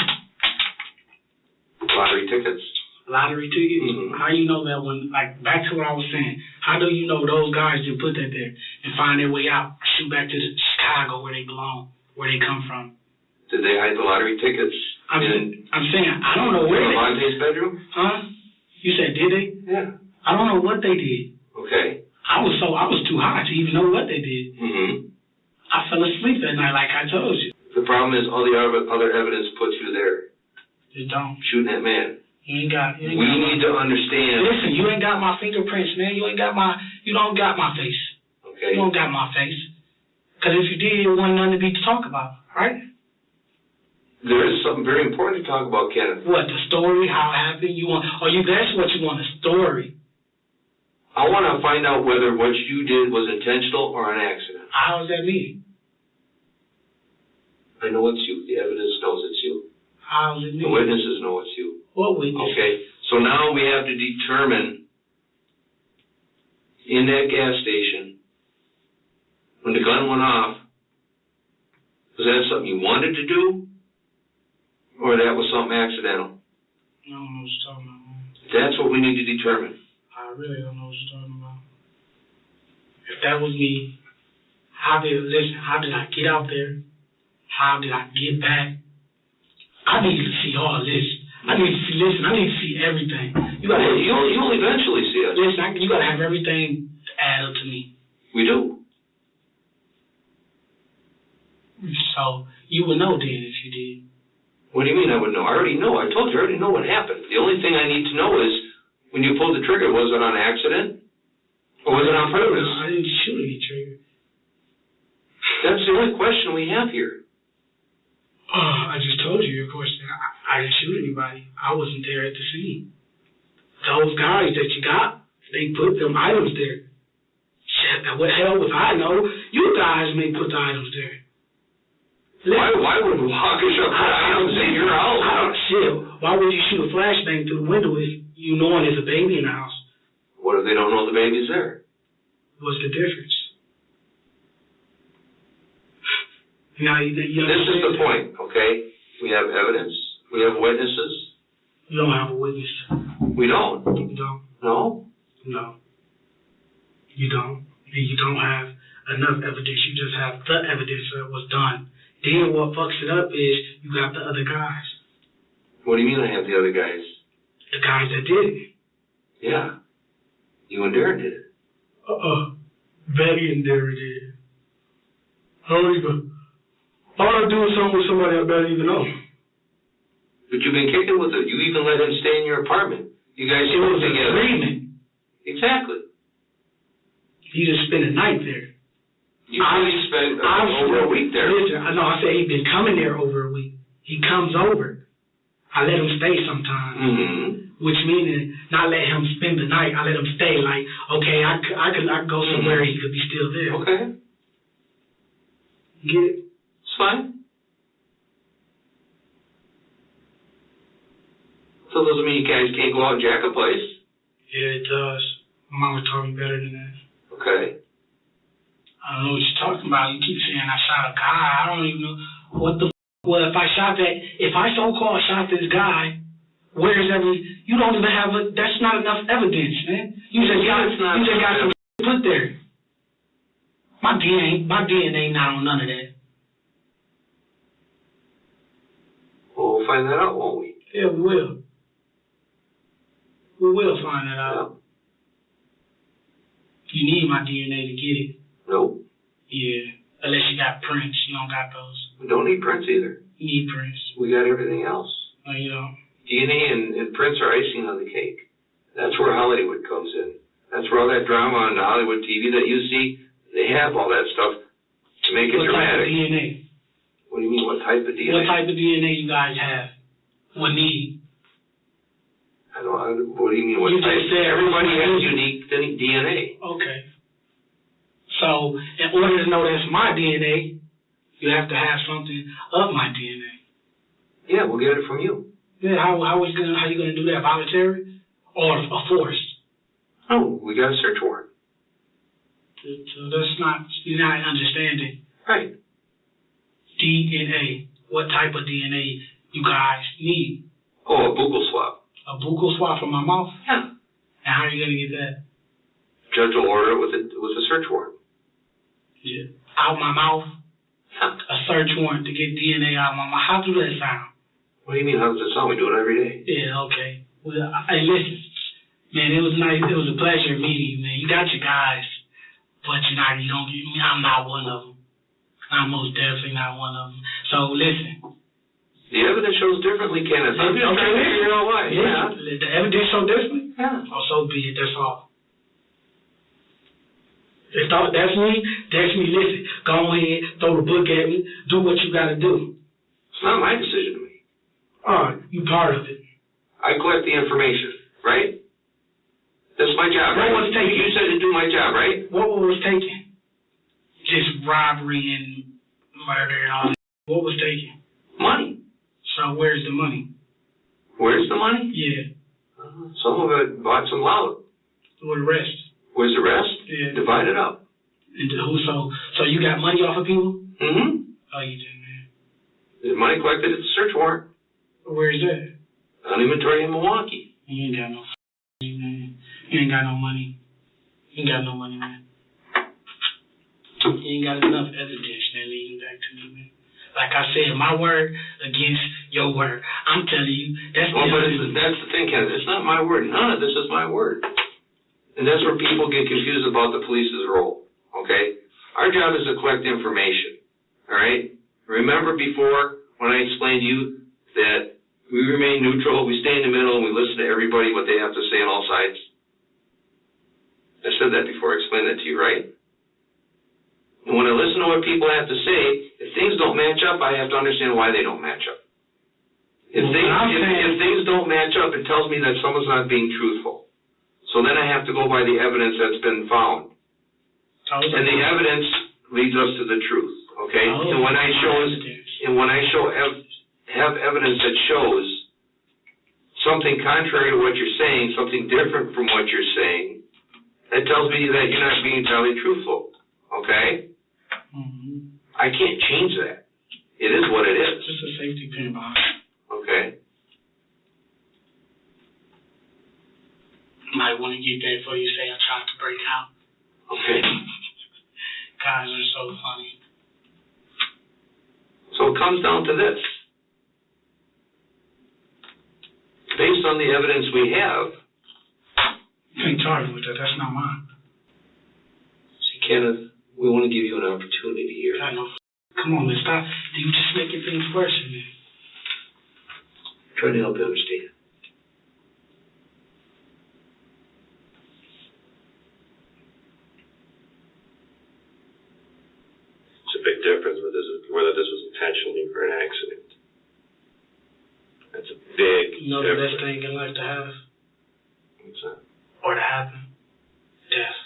Lottery tickets. Lottery tickets? Mm-hmm. How you know that one? Like, back to what I was saying. How do you know those guys didn't put that there and find their way out, shoot back to Chicago where they belong, where they come from? Did they hide the lottery tickets? I'm saying, I don't know where they... Levante's bedroom? Huh? You said, did they? Yeah. I don't know what they did. Okay. I was too high to even know what they did. Mm-hmm. I fell asleep that night like I told you. The problem is all the other evidence puts you there. It don't. Shooting that man. We need to understand. Listen, you ain't got my fingerprints, man. You don't got my face. Okay. You don't got my face. Because if you did, it wasn't nothing to be to talk about, right? There is something very important to talk about, Kenneth. What, the story, how it happened? That's what you want, a story. I want to find out whether what you did was intentional or an accident. How does that mean? I know it's you. The evidence knows it's you. How does it mean? The witnesses know it's you. What witnesses? Okay, so now we have to determine in that gas station, when the gun went off, was that something you wanted to do, or that was something accidental? I don't know what you're talking about, man. That's what we need to determine. I really don't know what you're talking about. If that was me, how did I get out there? How did I get back? I need to see all this. I need to see everything. You'll eventually see us. Listen, you gotta have everything add up to me. We do. So you would know then if you did. What do you mean I would know? I already know. I told you I already know what happened. The only thing I need to know is when you pulled the trigger, was it on accident? Or was it on purpose? I didn't shoot any trigger. That's the only question we have here. I just told you your question. I didn't shoot anybody. I wasn't there at the scene. Those guys that you got, they put them items there. Shit, what hell was I know? You guys may put the items there. Why would Walker put items in your house? Why would you shoot a flashbang through the window if you knowing there's a baby in the house? What if they don't know the baby's there? What's the difference? Now, this is the point, okay? We have evidence. We have witnesses. You don't have a witness. We don't. You don't. No? No. You don't. And you don't have enough evidence. You just have the evidence that was done. Then what fucks it up is you got the other guys. What do you mean I have the other guys? The guys that did it. Yeah. You and Darren did it. Betty and Darren did it. All I do is something with somebody I better even know. But you've been kicking with it. You even let him stay in your apartment. You guys lived together. Agreement. Exactly. He just spent a night there. You really spent over a week there. Listen, I said he's been coming there over a week. He comes over. I let him stay sometimes. Mm-hmm. Which meaning not let him spend the night. I let him stay. Like, okay, I could go somewhere he could be still there. Okay. Get it? It's fine. So doesn't mean you guys can't go out and jack a place. Yeah, it does. Mama told me better than that. Okay. I don't know what you're talking about. You keep saying I shot a guy. I don't even know what the. Well, if I so-called shot this guy, where's you don't even have that's not enough evidence, man. You just got some put there. My DNA not on none of that. Well, we'll find that out, won't we? Yeah, we will. We will find that out. You need my DNA to get it. Nope. Yeah. Unless you got prints. You don't got those. We don't need prints either. You need prints. We got everything else. No, you don't. DNA and prints are icing on the cake. That's where Hollywood comes in. That's where all that drama on the Hollywood TV that you see, they have all that stuff to make it dramatic. What type of DNA? What do you mean, what type of DNA? What type of DNA you guys have? What need? What do you mean, what you type? Just said everybody has unique DNA. Okay. So, in order to know that's my DNA, you have to have something of my DNA. Yeah, we'll get it from you. Yeah, how you gonna do that? Voluntary or forced? Oh, we got a search warrant. So you're not understanding. Right. DNA. What type of DNA you guys need? Oh, a buccal swab. A buccal swab from my mouth? Yeah. And how are you gonna get that? Judge will order it with a search warrant. Yeah. Out my mouth? A search warrant to get DNA out of my mouth. How does that sound? What do you mean, how does it sound? We do it every day. Yeah, okay. Well, hey, listen. Man, it was nice. It was a pleasure meeting you, man. You got your guys, but you don't get me. I'm not one of them. I'm most definitely not one of them. So, listen. The evidence shows differently, Kenneth. I'm just trying to figure out why. Yeah. The evidence shows differently? Yeah. Oh, so be it. That's all. If that's me, listen. Go ahead, throw the book at me, do what you gotta do. It's not my decision to make. All right, you part of it. I collect the information, right? That's my job, right? What was taken? You said to do my job, right? What was taken? Just robbery and murder and all that. What was taken? Money. So where's the money? Where's the money? Yeah. Some of it bought some loud. Where's the rest? Where's the rest? Yeah. Divide it up. And so you got money off of people? Mm-hmm. Oh, you did, man. The money collected at the search warrant. Where is that? On inventory in Milwaukee. You ain't got no money, man. You ain't got no money. You ain't got no money, man. You ain't got enough evidence that leading back to me, man. Like I said, my word against your word. I'm telling you, that's the thing, Kenneth. It's not my word. None of this is my word. And that's where people get confused about the police's role, okay? Our job is to collect information, all right? Remember before when I explained to you that we remain neutral, we stay in the middle, and we listen to everybody, what they have to say on all sides? I said that before. I explained that to you, right? And when I listen to what people have to say, if things don't match up, I have to understand why they don't match up. If things don't match up, it tells me that someone's not being truthful. So then I have to go by the evidence that's been found. And the evidence leads us to the truth, okay? And when I have evidence that shows something contrary to what you're saying, something different from what you're saying, that tells me that you're not being entirely truthful, okay? Mm-hmm. I can't change that. It is what it is. Just a safety pin behind it. Okay. Might want to get that before you say I tried to break out. Okay. Guys are so funny. So it comes down to this. Based on the evidence we have. You ain't charged with that. That's not mine. See, Kenneth, we want to give you an opportunity here. I know. Come on, man. Stop. You just making things worse for me. Try to help you understand. It's a big difference whether this was intentionally or an accident. That's a big You know difference. the best thing in life to have? What's that? Or to happen? Death.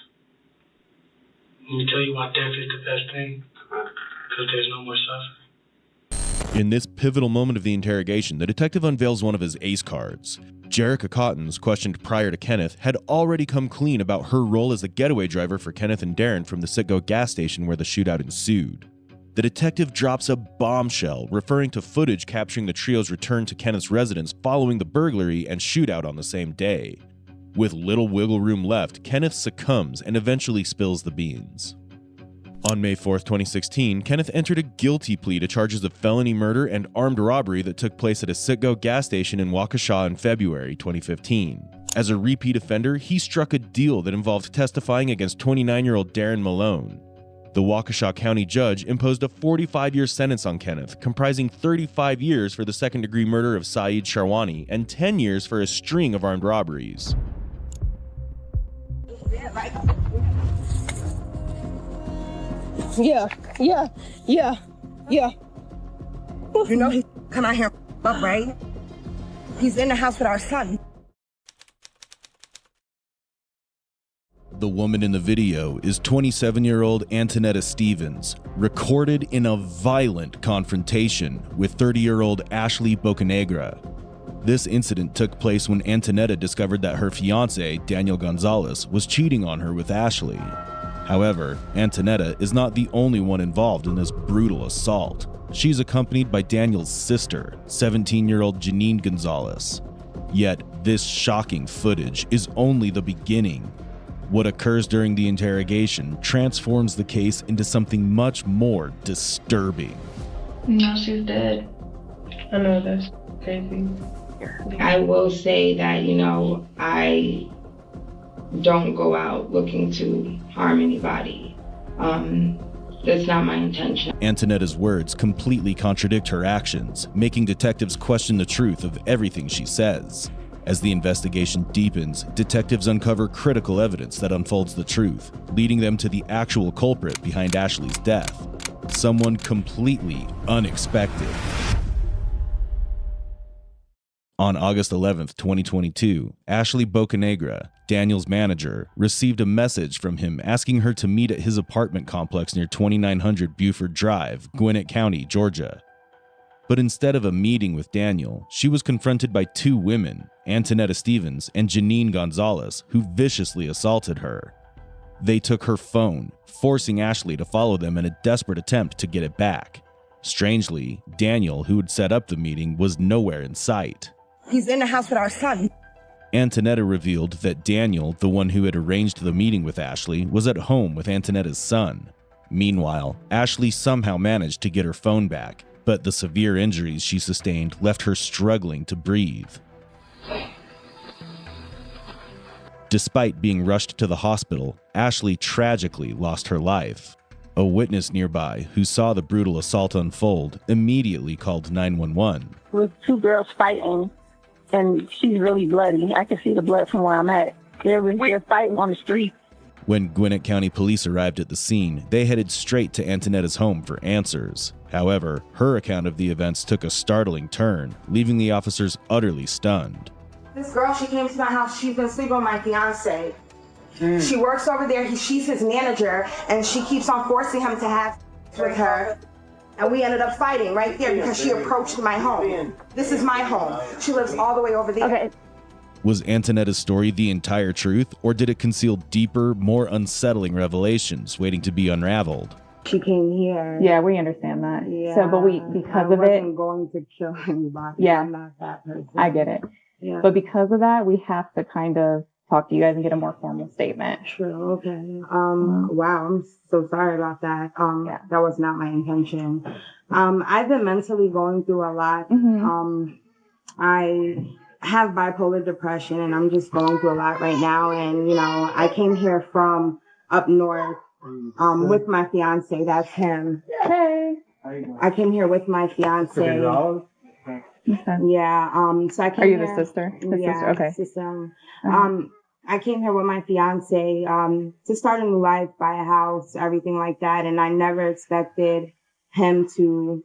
Let me tell you why death is the best thing. Because there's no more suffering. In this pivotal moment of the interrogation, the detective unveils one of his ace cards. Jerica Cottons, questioned prior to Kenneth, had already come clean about her role as the getaway driver for Kenneth and Darren from the Citgo gas station where the shootout ensued. The detective drops a bombshell referring to footage capturing the trio's return to Kenneth's residence following the burglary and shootout on the same day. With little wiggle room left, Kenneth succumbs and eventually spills the beans. On May 4th, 2016, Kenneth entered a guilty plea to charges of felony murder and armed robbery that took place at a Citgo gas station in Waukesha in February 2015. As a repeat offender, he struck a deal that involved testifying against 29-year-old Darren Malone. The Waukesha County judge imposed a 45-year sentence on Kenneth, comprising 35 years for the second-degree murder of Saeed Sharwani and 10 years for a string of armed robberies. Yeah. You know he's come out here up, right? He's in the house with our son. The woman in the video is 27-year-old Antonetta Stevens, recorded in a violent confrontation with 30-year-old Ashley Bocanegra. This incident took place when Antonetta discovered that her fiancé, Daniel Gonzalez, was cheating on her with Ashley. However, Antonetta is not the only one involved in this brutal assault. She's accompanied by Daniel's sister, 17-year-old Janine Gonzalez. Yet, this shocking footage is only the beginning. What occurs during the interrogation transforms the case into something much more disturbing. No, she's dead. I know, that's crazy. I will say that, I don't go out looking to harm anybody. That's not my intention. Antonetta's words completely contradict her actions, making detectives question the truth of everything she says. As the investigation deepens, detectives uncover critical evidence that unfolds the truth, leading them to the actual culprit behind Ashley's death. Someone completely unexpected. On August 11th, 2022, Ashley Bocanegra, Daniel's manager, received a message from him asking her to meet at his apartment complex near 2900 Buford Drive, Gwinnett County, Georgia. But instead of a meeting with Daniel, she was confronted by two women, Antonetta Stevens and Janine Gonzalez, who viciously assaulted her. They took her phone, forcing Ashley to follow them in a desperate attempt to get it back. Strangely, Daniel, who had set up the meeting, was nowhere in sight. He's in the house with our son. Antonetta revealed that Daniel, the one who had arranged the meeting with Ashley, was at home with Antonetta's son. Meanwhile, Ashley somehow managed to get her phone back, but the severe injuries she sustained left her struggling to breathe. Despite being rushed to the hospital, Ashley tragically lost her life. A witness nearby, who saw the brutal assault unfold, immediately called 911. With two girls fighting, and she's really bloody. I can see the blood from where I'm at. They're fighting on the street. When Gwinnett County Police arrived at the scene, they headed straight to Antonetta's home for answers. However, her account of the events took a startling turn, leaving the officers utterly stunned. This girl, she came to my house. She's been sleeping with my fiance. She works over there. She's his manager, and she keeps on forcing him to have with her. And we ended up fighting right there because she approached my home. This is my home. She lives all the way over there. Okay. Was Antonetta's story the entire truth, or did it conceal deeper, more unsettling revelations waiting to be unraveled? She came here. Yeah, we understand that. Yeah. So, but because of it, I wasn't going to kill anybody. Yeah. I'm not that person. I get it. Yeah. But because of that, we have to kind of talk to you guys and get a more formal statement. True. Okay. Wow. I'm so sorry about that. That was not my intention. I've been mentally going through a lot. I have bipolar depression, and I'm just going through a lot right now. And I came here from up north with my fiance. That's him. Hey. I came here with my fiance. Okay. Yeah. So I came. Are you here, the sister? Yeah. Okay. Sister. I came here with my fiance to start a new life, buy a house, everything like that, and I never expected him to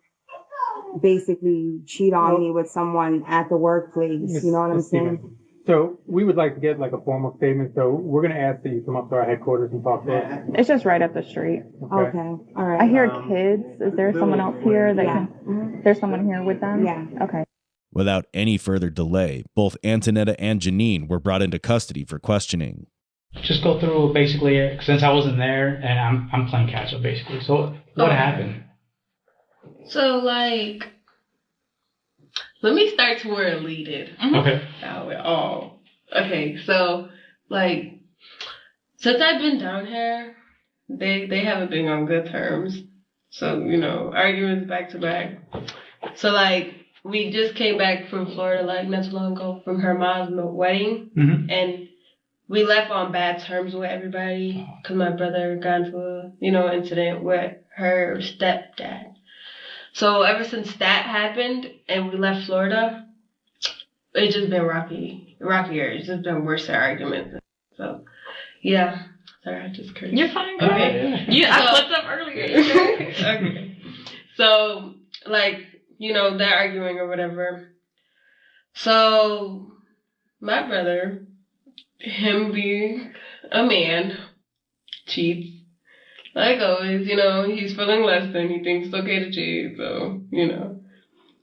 basically cheat on me with someone at the workplace. You know what I'm saying? So we would like to get like a formal statement. So we're going to ask that you come up to our headquarters and talk to us. It's just right up the street. Okay. All right. I hear kids. Is there someone else here that can? There's someone here with them? Yeah. Okay. Without any further delay, both Antonetta and Janine were brought into custody for questioning. Just go through basically, since I wasn't there and I'm playing catch up basically. So what happened? So, like, let me start to where it leaded. Okay. Okay, so, like, since I've been down here, they haven't been on good terms. So, you know, arguments back to back. So, like, we just came back from Florida, like, not too long ago, from her mom's wedding. And we left on bad terms with everybody because my brother got into a, incident with her stepdad. So ever since that happened and we left Florida, it's just been rockier. It's just been worse arguments. So, yeah. Sorry, I just cursed. You're fine, girl. I flipped up earlier. Okay. So, like, they're arguing or whatever. So, my brother, him being a man, cheats. Like always, he's feeling less than, he thinks it's okay to cheat, so,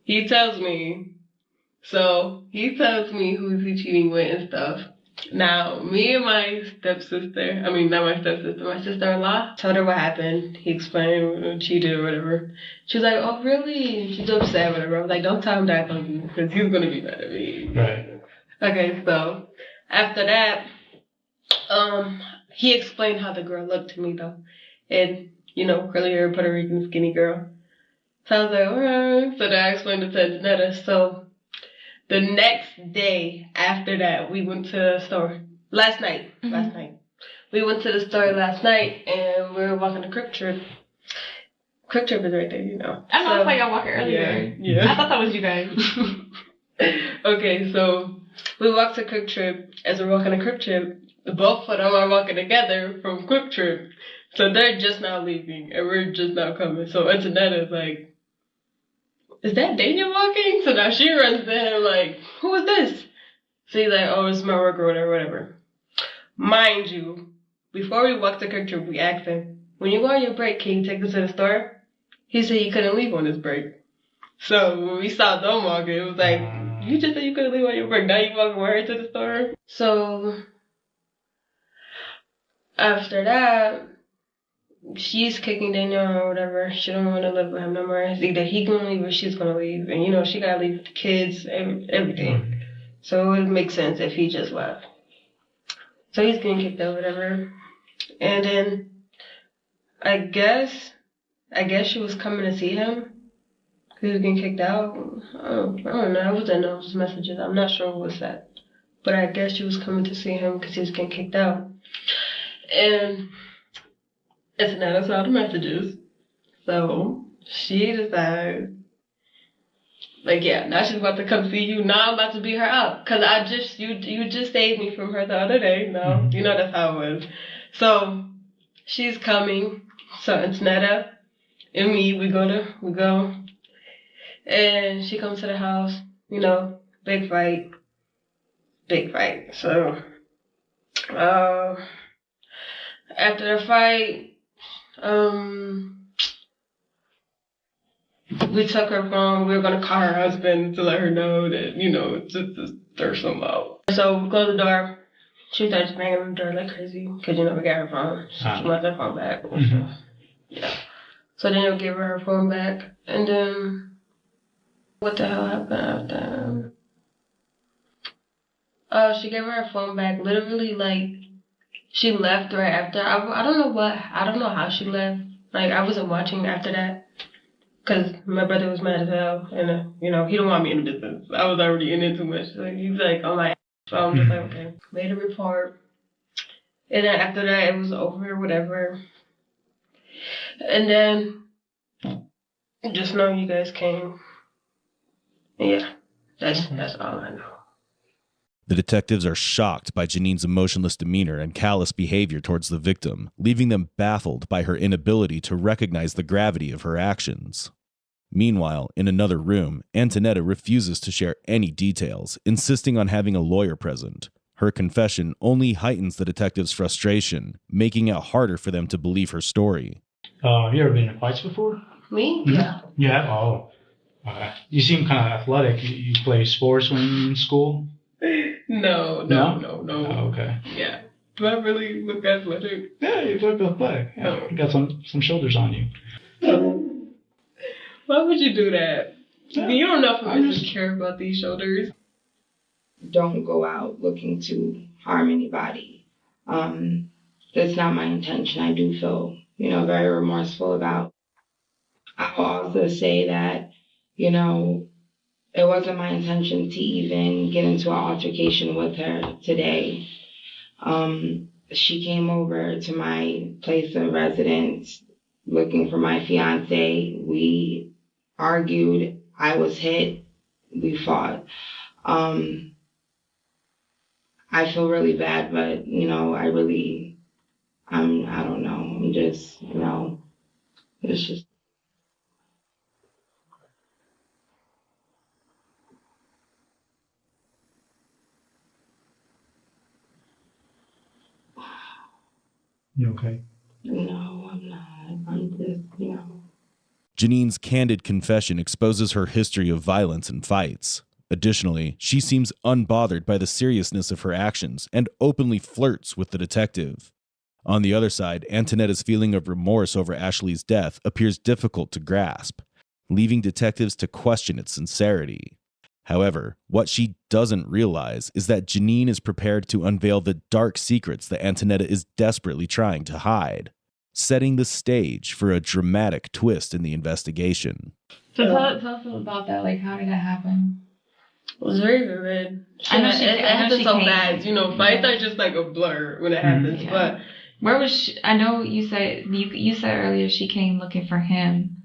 he tells me. So, he tells me who's he cheating with and stuff. Now, me and my stepsister, my sister-in-law, told her what happened. He explained, cheated or whatever. She was like, oh, really? She's upset, whatever. I was like, don't tell him that, because he's going to be mad at me. Right. Okay, so, after that, he explained how the girl looked to me, though. And, curly hair, Puerto Rican, skinny girl. So I was like, alright. So then I explained it to Antonetta. So the next day after that, we went to the store. Last night. We went to the store last night, and we were walking the Quick Trip. Quick Trip is right there, I know, I saw y'all walking earlier. Yeah. I thought that was you guys. Okay, so we walked to Quick Trip. As we're walking to Quick Trip, both of them are walking together from Quick Trip. So they're just now leaving, and we're just now coming. So Antonetta's like, is that Daniel walking? So now she runs to him like, who is this? So he's like, oh, it's my worker or whatever. Mind you, before we walked to Quick Trip, we asked him, when you go on your break, can you take us to the store? He said he couldn't leave on his break. So when we saw them walking, it was like, you just said you couldn't leave on your break. Now you walking with her to the store? So after that, she's kicking Daniel or whatever. She don't want to live with him no more. It's either he gonna leave or she's gonna leave. And she gotta leave the kids, everything. So it would make sense if he just left. So he's getting kicked out, whatever. And then I guess she was coming to see him. He was getting kicked out. I don't know. I was in those messages. I'm not sure what was that. But I guess she was coming to see him because he was getting kicked out. And it's not saw the messages. So she decides, now she's about to come see you. Now I'm about to beat her up. Because you just saved me from her the other day. No, that's how it was. So she's coming. So Antonetta and me, we go. And she comes to the house, big fight. So, after the fight, we took her phone. We were going to call her husband to let her know that, to stir some out. So we closed the door. She started banging on the door like crazy because, we got her phone. She wants her phone back. Yeah. So then we gave her phone back. And then, what the hell happened after? She gave her phone back. Literally, she left right after. I don't know how she left. I wasn't watching after that. Because my brother was mad as hell. And, he don't want me in the business. I was already in it too much. So he's like, on my ass. So I'm just like, okay. Made a report. And then after that, it was over, whatever. And then, just know you guys came. Yeah, that's all I know. The detectives are shocked by Janine's emotionless demeanor and callous behavior towards the victim, leaving them baffled by her inability to recognize the gravity of her actions. Meanwhile, in another room, Antonetta refuses to share any details, insisting on having a lawyer present. Her confession only heightens the detectives' frustration, making it harder for them to believe her story. Have you ever been in fights before? Me? Yeah. You have? Oh. You seem kind of athletic. You play sports when you're in school? No. Oh, okay. Yeah. Do I really look athletic? Yeah, you look athletic. Yeah, you got some shoulders on you. Why would you do that? You don't know if I just care about these shoulders. Don't go out looking to harm anybody. That's not my intention. I do feel, very remorseful about. I'll also say that, it wasn't my intention to even get into an altercation with her today. She came over to my place of residence looking for my fiance. We argued. I was hit. We fought. I feel really bad, but, I don't know. I'm just, it's just. You okay? No, I'm not. I'm just, Janine's candid confession exposes her history of violence and fights. Additionally, she seems unbothered by the seriousness of her actions and openly flirts with the detective. On the other side, Antonetta's feeling of remorse over Ashley's death appears difficult to grasp, leaving detectives to question its sincerity. However, what she doesn't realize is that Janine is prepared to unveil the dark secrets that Antonetta is desperately trying to hide, setting the stage for a dramatic twist in the investigation. So tell us about that. Like, how did that happen? It was very vivid. I know it happened so fast. Fights are just like a blur when it happens. Yeah. But where was she? I know you said earlier she came looking for him.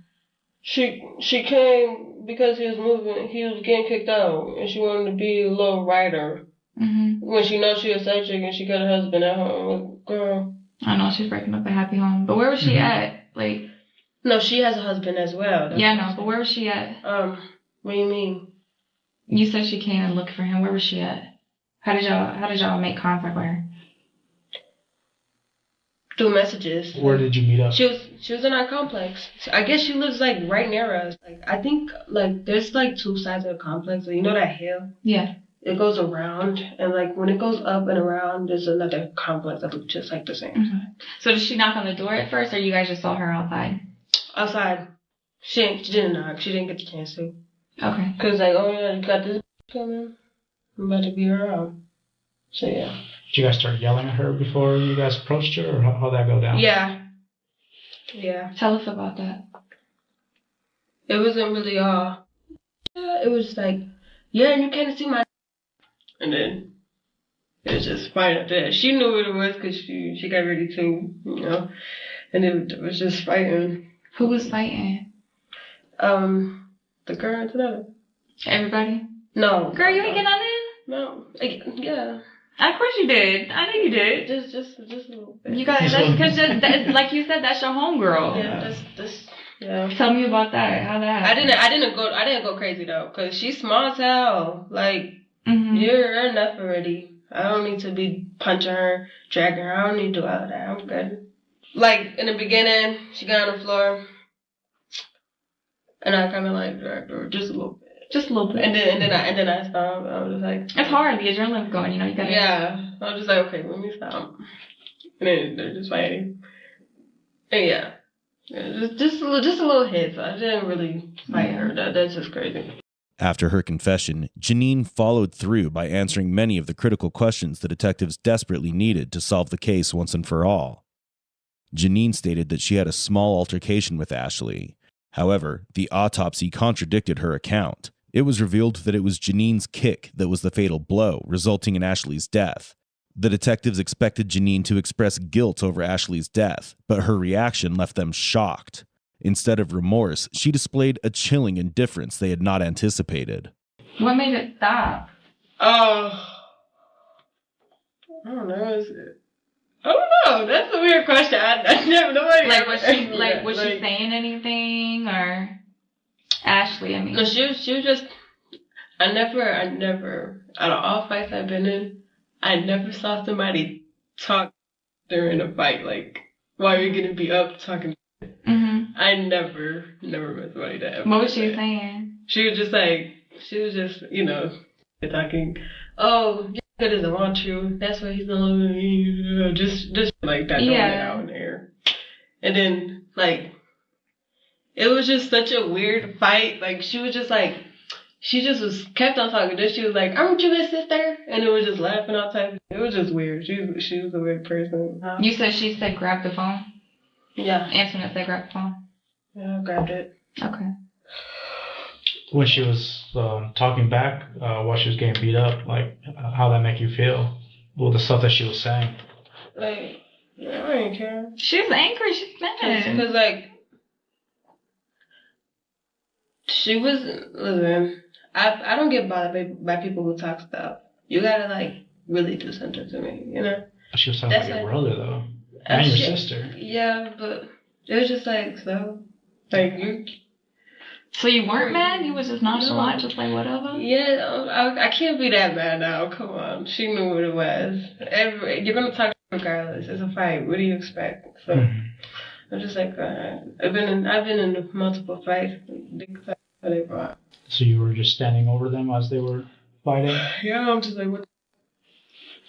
She came because he was getting kicked out, and she wanted to be a little writer. Mm-hmm. When she knows she a side chick and she got a husband at home, girl. I know she's breaking up a happy home, but where was she at? Like, no, she has a husband as well. Yeah, no, but where was she at? What do you mean? You said she came and looked for him. Where was she at? How did y'all make contact with her? Through messages. Where did you meet up? She was in our complex. I guess she lives like right near us. Like I think like there's like two sides of the complex. So you know that hill? Yeah. It goes around, and like when it goes up and around, there's another complex that looks just like the same. Mm-hmm. So did she knock on the door at first, or you guys just saw her outside? Outside. She didn't knock. She didn't get the chance to. Okay. Cause like, oh yeah, you got this coming. I'm about to be around. So yeah. Did you guys start yelling at her before you guys approached her, or how'd that go down? Yeah. Tell us about that. It wasn't really it was like, yeah, and you can't see my. And then it was just fighting up there. She knew what it was because she got ready to, and it was just fighting. Who was fighting? The girl and Tanetta. Everybody? No. Girl, you ain't get on in? No. Yeah. Of course you did. I know you did. Just a little bit. You got because like you said, that's your homegirl. Yeah, yeah. Tell me about that. How that happened. I didn't go crazy though, cause she's small as hell. Like you're enough already. I don't need to be punching her, dragging her. I don't need to do all of that. I'm good. Like in the beginning, she got on the floor, and I kind of like dragged her just a little bit. Just a little bit. And then I stopped. I was just like, it's hard. The adrenaline's going. You gotta. Yeah. I was just like, okay, let me stop. And then they're just fighting. And yeah, just a little hit. So I didn't really fight her. That's just crazy. After her confession, Janine followed through by answering many of the critical questions the detectives desperately needed to solve the case once and for all. Janine stated that she had a small altercation with Ashley. However, the autopsy contradicted her account. It was revealed that it was Janine's kick that was the fatal blow, resulting in Ashley's death. The detectives expected Janine to express guilt over Ashley's death, but her reaction left them shocked. Instead of remorse, she displayed a chilling indifference they had not anticipated. What made it stop? I don't know. I don't know. That's a weird question. I never know. Was she saying anything or? Ashley, I mean. No, she was just, I never, out of all fights I've been in, I never saw somebody talk during a fight, like, while you're gonna be up talking. Mm-hmm. I never met somebody that ever. What was she saying? She was just, you know, talking, oh, good doesn't want you, that's why he's not, just like that, throwing it out in the air. And then, like, it was just such a weird fight, like, she just kept on talking. Then she was like, aren't you his sister? And it was just laughing all the time. It was just weird. She was a weird person. You said she said grab the phone? Yeah. Antoinette said grab the phone? Yeah, I grabbed it. Okay. When she was talking back while she was getting beat up, like, how that make you feel? Well, the stuff that she was saying. Like, yeah, I didn't care. She was angry. She's mad. Because, like, she was, listen, I don't get bothered by people who talk stuff. You gotta, like, really do something to me, you know? She was talking about your brother, though. And your sister. Yeah, but it was just like, so, like, you... So you weren't mad? You was just nonchalant, just like whatever? Yeah, I can't be that mad now. Come on. She knew what it was. You're going to talk regardless. It's a fight. What do you expect? So, I'm just like, I've been in multiple fights. Big fights that they brought. So you were just standing over them as they were fighting? Yeah, I'm just like, what?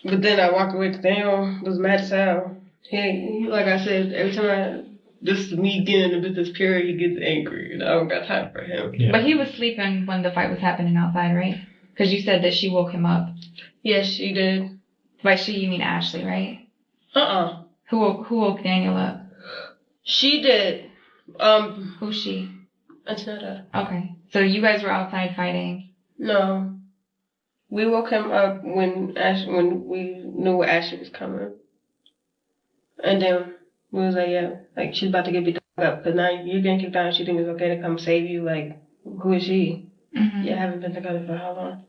But then I walked away to Daniel, was mad as hell. He, like I said, every time this is me getting into this period, he gets angry, and I don't got time for him. Yeah. But he was sleeping when the fight was happening outside, right? Because you said that she woke him up. Yes, she did. By she, you mean Ashley, right? Who woke Daniel up? She did. Who's she? Antonetta. Okay. So you guys were outside fighting? No. We woke him up when we knew Ashley was coming. And then we was like, yeah, like, she's about to get beat up. Because now you're getting kicked out and she thinks it's okay to come save you. Like, who is she? Mm-hmm. Yeah, I haven't been together for how long?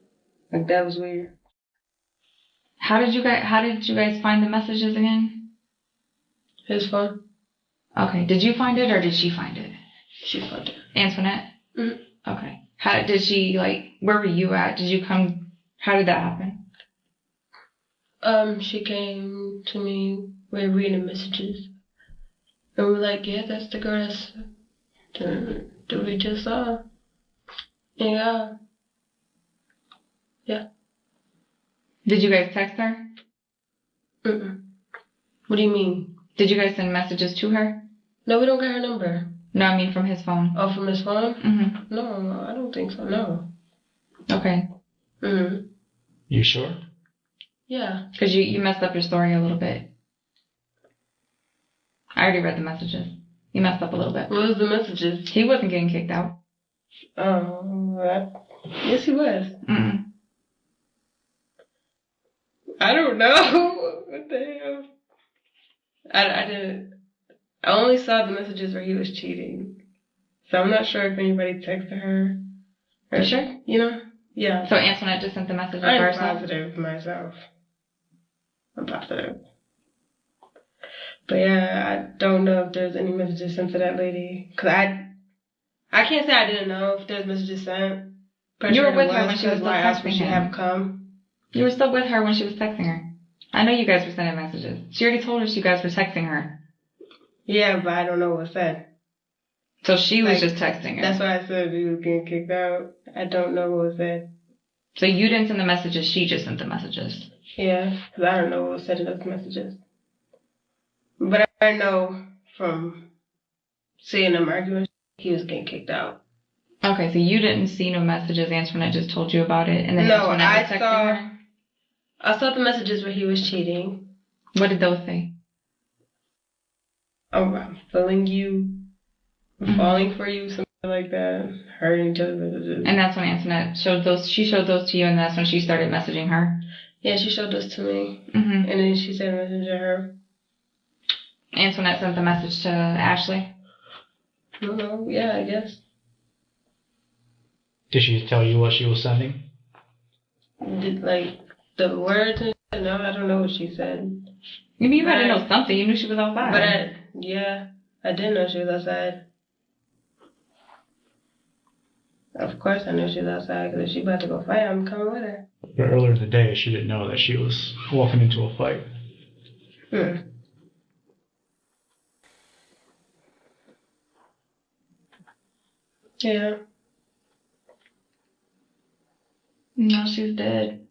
Like, that was weird. How did you guys find the messages again? His phone. Okay. Did you find it or did she find it? She found it. Antoinette? Mm-hmm. Okay. How did she, like, where were you at? Did you come, how did that happen? She came to me, we were reading messages. And we were like, yeah, that's the girl that we just saw. Yeah. Yeah. Did you guys text her? Mm-mm. What do you mean? Did you guys send messages to her? No, we don't got her number. No, I mean from his phone. Oh, from his phone? Mm-hmm. No, I don't think so, no. Okay. Mm-hmm. You sure? Yeah. Because you messed up your story a little bit. I already read the messages. You messed up a little bit. What was the messages? He wasn't getting kicked out. Oh, yes he was. Mm-mm. I don't know. What the hell? I didn't. I only saw the messages where he was cheating. So I'm not sure if anybody texted her. You sure? You know? Yeah. So Antoinette just sent the messages I'm herself? positive myself. I'm positive. But yeah, I don't know if there's any messages sent to that lady. Because I can't say I didn't know if there's messages sent. You were with her when she was still texting she him. have come. You were still with her when she was texting her. I know you guys were sending messages. She already told us you guys were texting her. Yeah, but I don't know what was said. So she was just texting her. That's why I said he was getting kicked out. I don't know what was said. So you didn't send the messages, she just sent the messages. Yeah, because I don't know what was said in those messages. But I know from seeing them arguing, he was getting kicked out. Okay, so you didn't see no messages. Antoinette just told you about it, and then no, Antoinette was texting her? I saw the messages where he was cheating. What did those say? Oh, I'm feeling you, I'm falling for you, something like that. Hurting each other messages. And that's when Antoinette showed those. She showed those to you, and that's when she started messaging her. Yeah, she showed those to me, Mm-hmm. and then she sent a message to her. Antoinette sent the message to Ashley. Yeah, I guess. Did she tell you what she was sending? Did, like, the words and shit? No, I don't know what she said. Maybe you had to know something. You knew she was outside. But I didn't know she was outside. Of course I knew she was outside, because if she about to go fight, I'm coming with her. But earlier in the day, she didn't know that she was walking into a fight. Yeah. No, she's dead.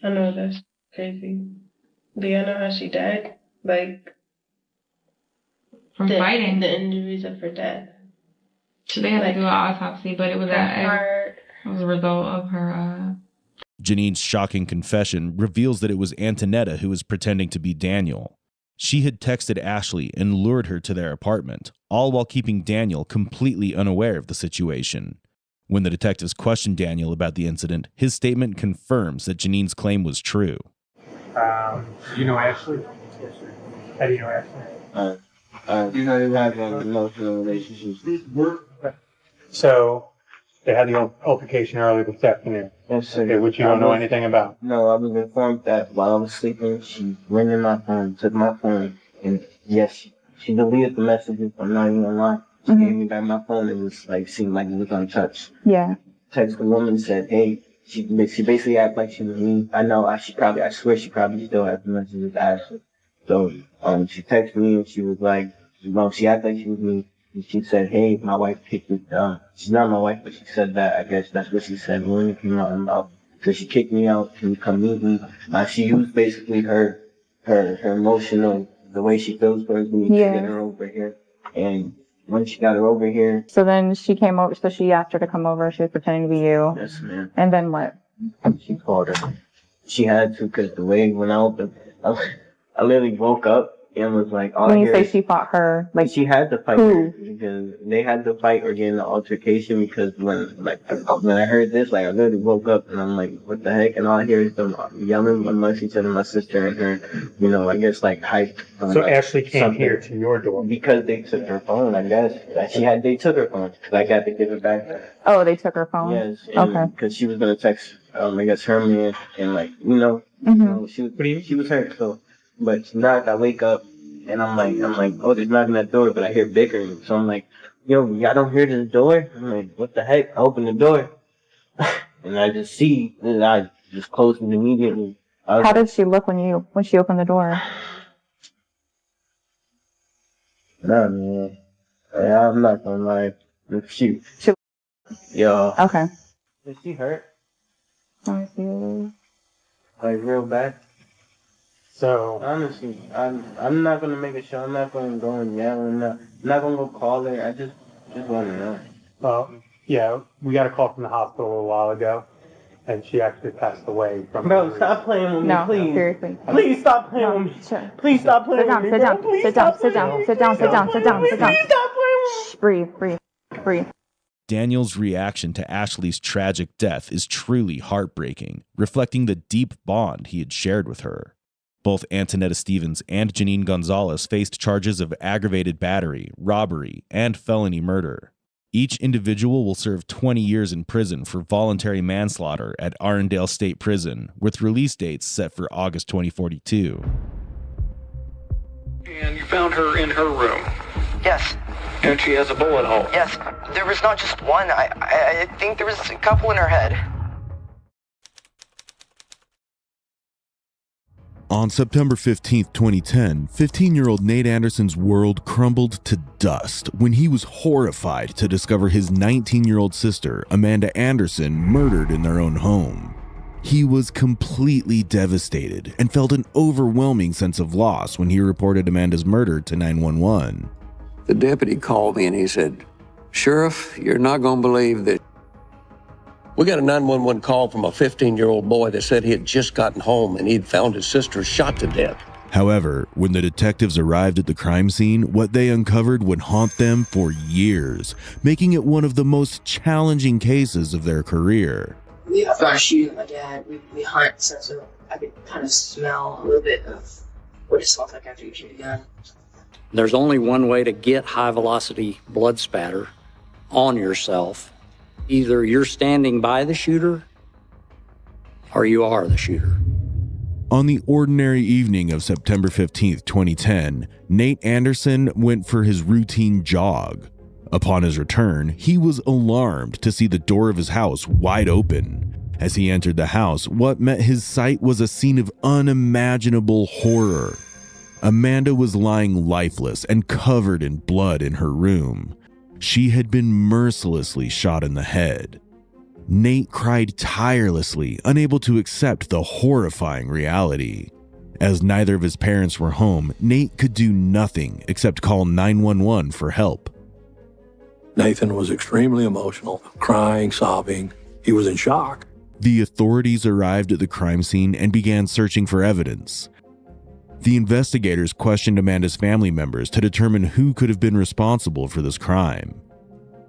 I know, that's crazy. Do y'all know how she died? Like, From fighting. The injuries of her death. So they had to do an autopsy, but it was it was a result of her. Janine's shocking confession reveals that it was Antonetta who was pretending to be Daniel. She had texted Ashley and lured her to their apartment, all while keeping Daniel completely unaware of the situation. When the detectives questioned Daniel about the incident, his statement confirms that Janine's claim was true. You know Ashley? Yes, sir. How do you know Ashley? You know, you have emotional relationships. So, they had the altercation earlier this afternoon. Yes, sir. Okay, which you don't know anything about. No, I was informed that while I was sleeping, she went in my phone, took my phone, and yes, she deleted the messages. I'm not even gonna lie. She gave me back my phone. It was like, seemed like it was untouched. Yeah. Text the woman, said, hey, she basically acted like she was me. I swear she probably still has the messages to Ashley. So, she texted me and she was like, she acted like she was me. And she said, hey, my wife kicked me out. She's not my wife, but she said that. I guess that's what she said when it came out of her mouth. So she kicked me out. Can you come meet me? She used basically her emotional, the way she feels towards me to get her over here. And when she got her over here. So then she came over, so she asked her to come over. She was pretending to be you. Yes, ma'am. And then what? She called her. She had to, because the way when I opened, I literally woke up and was like, when you say she fought her, like she had to fight who? her because they had to fight or get in an altercation because when I heard this, like I literally woke up and I'm like, what the heck? And all I hear is them yelling amongst each other, my sister and her, I guess like hype. So Ashley came here to your door? Because they took her phone, I guess. They took her phone. I got to give it back. Oh, they took her phone? Yes. Okay. Because she was going to text, I guess her man and she was hurt, so. But now I wake up and I'm like, oh, there's knocking at the door, but I hear bickering. So I'm like, y'all don't hear the door? I'm like, what the heck? I open the door and I just see, and I just closed it immediately. How did she look when she opened the door? Nah, man. I'm not gonna lie. She. Yo. Okay. Is she hurt? I see. Like real bad? So honestly, I'm not gonna make a show. I'm not gonna go and yell. I'm not gonna go call her. I just want to know. Well, yeah, we got a call from the hospital a while ago, and she actually passed away from. Bro, stop playing with me, no, please. Seriously. Please stop playing with me. Sure. Please stop playing with me. Sit down. Sit down. Sit down. Sit down. Sit down. Sit down. Sit down. Please stop playing with me. Breathe. Daniel's reaction to Ashley's tragic death is truly heartbreaking, reflecting the deep bond he had shared with her. Both Antonetta Stevens and Janine Gonzalez faced charges of aggravated battery, robbery, and felony murder. Each individual will serve 20 years in prison for voluntary manslaughter at Arundel State Prison, with release dates set for August 2042. And you found her in her room? Yes. And she has a bullet hole? Yes. There was not just one. I think there was a couple in her head. On September 15, 2010, 15-year-old Nate Anderson's world crumbled to dust when he was horrified to discover his 19-year-old sister, Amanda Anderson, murdered in their own home. He was completely devastated and felt an overwhelming sense of loss when he reported Amanda's murder to 911. The deputy called me and he said, "Sheriff, you're not going to believe that." We got a 911 call from a 15-year-old boy that said he had just gotten home and he'd found his sister shot to death. However, when the detectives arrived at the crime scene, what they uncovered would haunt them for years, making it one of the most challenging cases of their career. We got our shooting my dad. We hunt, so I could kind of smell a little bit of what it smells like after you shoot a gun. There's only one way to get high-velocity blood spatter on yourself. Either you're standing by the shooter or you are the shooter. On the ordinary evening of September 15th, 2010, Nate Anderson went for his routine jog. Upon his return, he was alarmed to see the door of his house wide open. As he entered the house, what met his sight was a scene of unimaginable horror. Amanda was lying lifeless and covered in blood in her room. She had been mercilessly shot in the head. Nate cried tirelessly, unable to accept the horrifying reality. As neither of his parents were home, Nate could do nothing except call 911 for help. Nathan was extremely emotional, crying, sobbing. He was in shock. The authorities arrived at the crime scene and began searching for evidence. The investigators questioned Amanda's family members to determine who could have been responsible for this crime.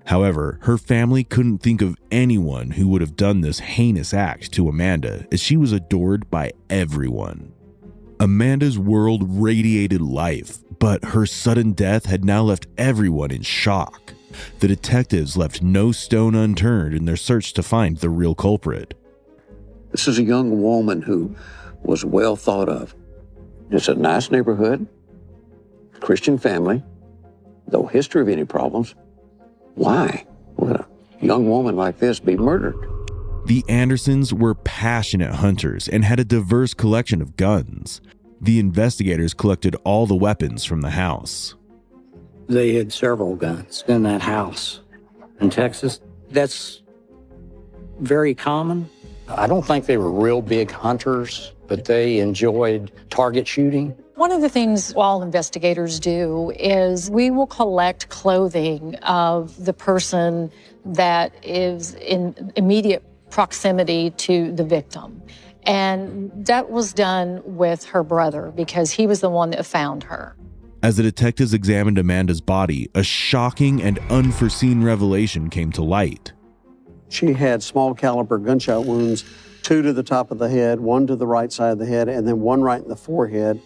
However, her family couldn't think of anyone who would have done this heinous act to Amanda, as she was adored by everyone. Amanda's world radiated life, but her sudden death had now left everyone in shock. The detectives left no stone unturned in their search to find the real culprit. This is a young woman who was well thought of. It's a nice neighborhood, Christian family, no history of any problems. Why would a young woman like this be murdered? The Andersons were passionate hunters and had a diverse collection of guns. The investigators collected all the weapons from the house. They had several guns in that house. In Texas, that's very common. I don't think they were real big hunters, but they enjoyed target shooting. One of the things all investigators do is we will collect clothing of the person that is in immediate proximity to the victim. And that was done with her brother because he was the one that found her. As the detectives examined Amanda's body, a shocking and unforeseen revelation came to light. She had small caliber gunshot wounds, 2 to the top of the head, 1 to the right side of the head, and then 1 right in the forehead.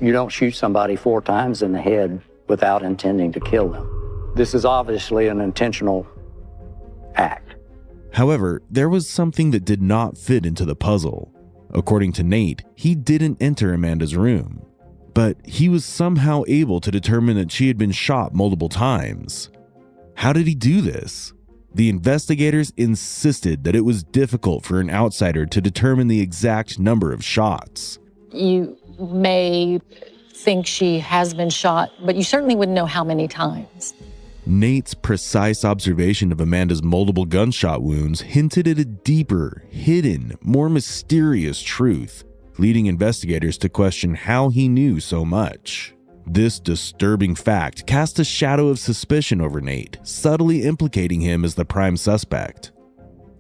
You don't shoot somebody 4 times in the head without intending to kill them. This is obviously an intentional act. However, there was something that did not fit into the puzzle. According to Nate, he didn't enter Amanda's room, but he was somehow able to determine that she had been shot multiple times. How did he do this? The investigators insisted that it was difficult for an outsider to determine the exact number of shots. You may think she has been shot, but you certainly wouldn't know how many times. Nate's precise observation of Amanda's multiple gunshot wounds hinted at a deeper, hidden, more mysterious truth, leading investigators to question how he knew so much. This disturbing fact cast a shadow of suspicion over Nate, subtly implicating him as the prime suspect.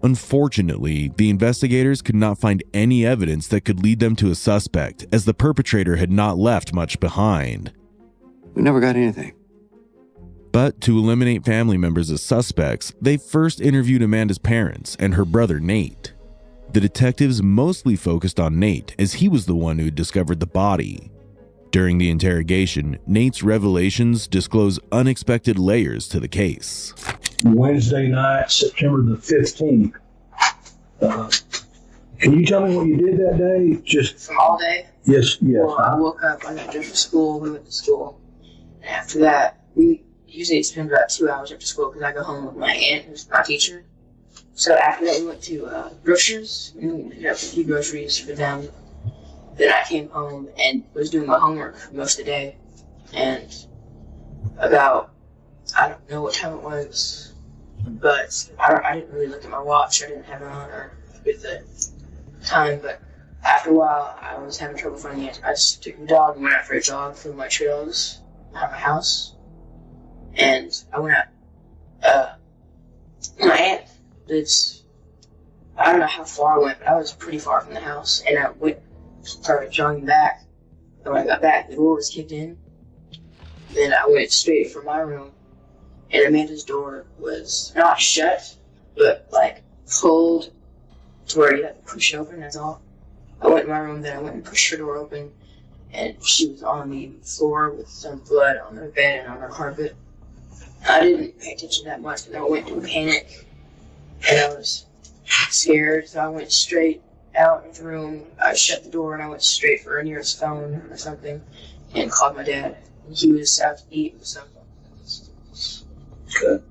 Unfortunately, the investigators could not find any evidence that could lead them to a suspect, as the perpetrator had not left much behind. We never got anything. But to eliminate family members as suspects, they first interviewed Amanda's parents and her brother Nate. The detectives mostly focused on Nate, as he was the one who had discovered the body. During the interrogation, Nate's revelations disclose unexpected layers to the case. Wednesday night, September the 15th. Can you tell me what you did that day? Just all day? Yes. Well, I woke up, I got dressed for school, we went to school. And after that, we usually spend about 2 hours after school because I go home with my aunt, who's my teacher. So after that, we went to Grocer's and we picked up a few groceries for them. Then I came home and was doing my homework most of the day. And about, I don't know what time it was, but I didn't really look at my watch. I didn't have it on or with the time, but after a while, I was having trouble finding it. I just took the dog and went out for a jog through my trails out of my house. And I went out, my aunt lives, I don't know how far I went, but I was pretty far from the house. And I started jogging back. And when I got back, the door was kicked in. Then I went straight for my room. And Amanda's door was not shut, but like pulled to where you have to push open, that's all. I went in my room, then I went and pushed her door open. And she was on the floor with some blood on her bed and on her carpet. I didn't pay attention that much, but I went into a panic. And I was scared, so I went straight out of the room. I shut the door and I went straight for her nearest phone or something and called my dad. He was out to eat or something. Okay.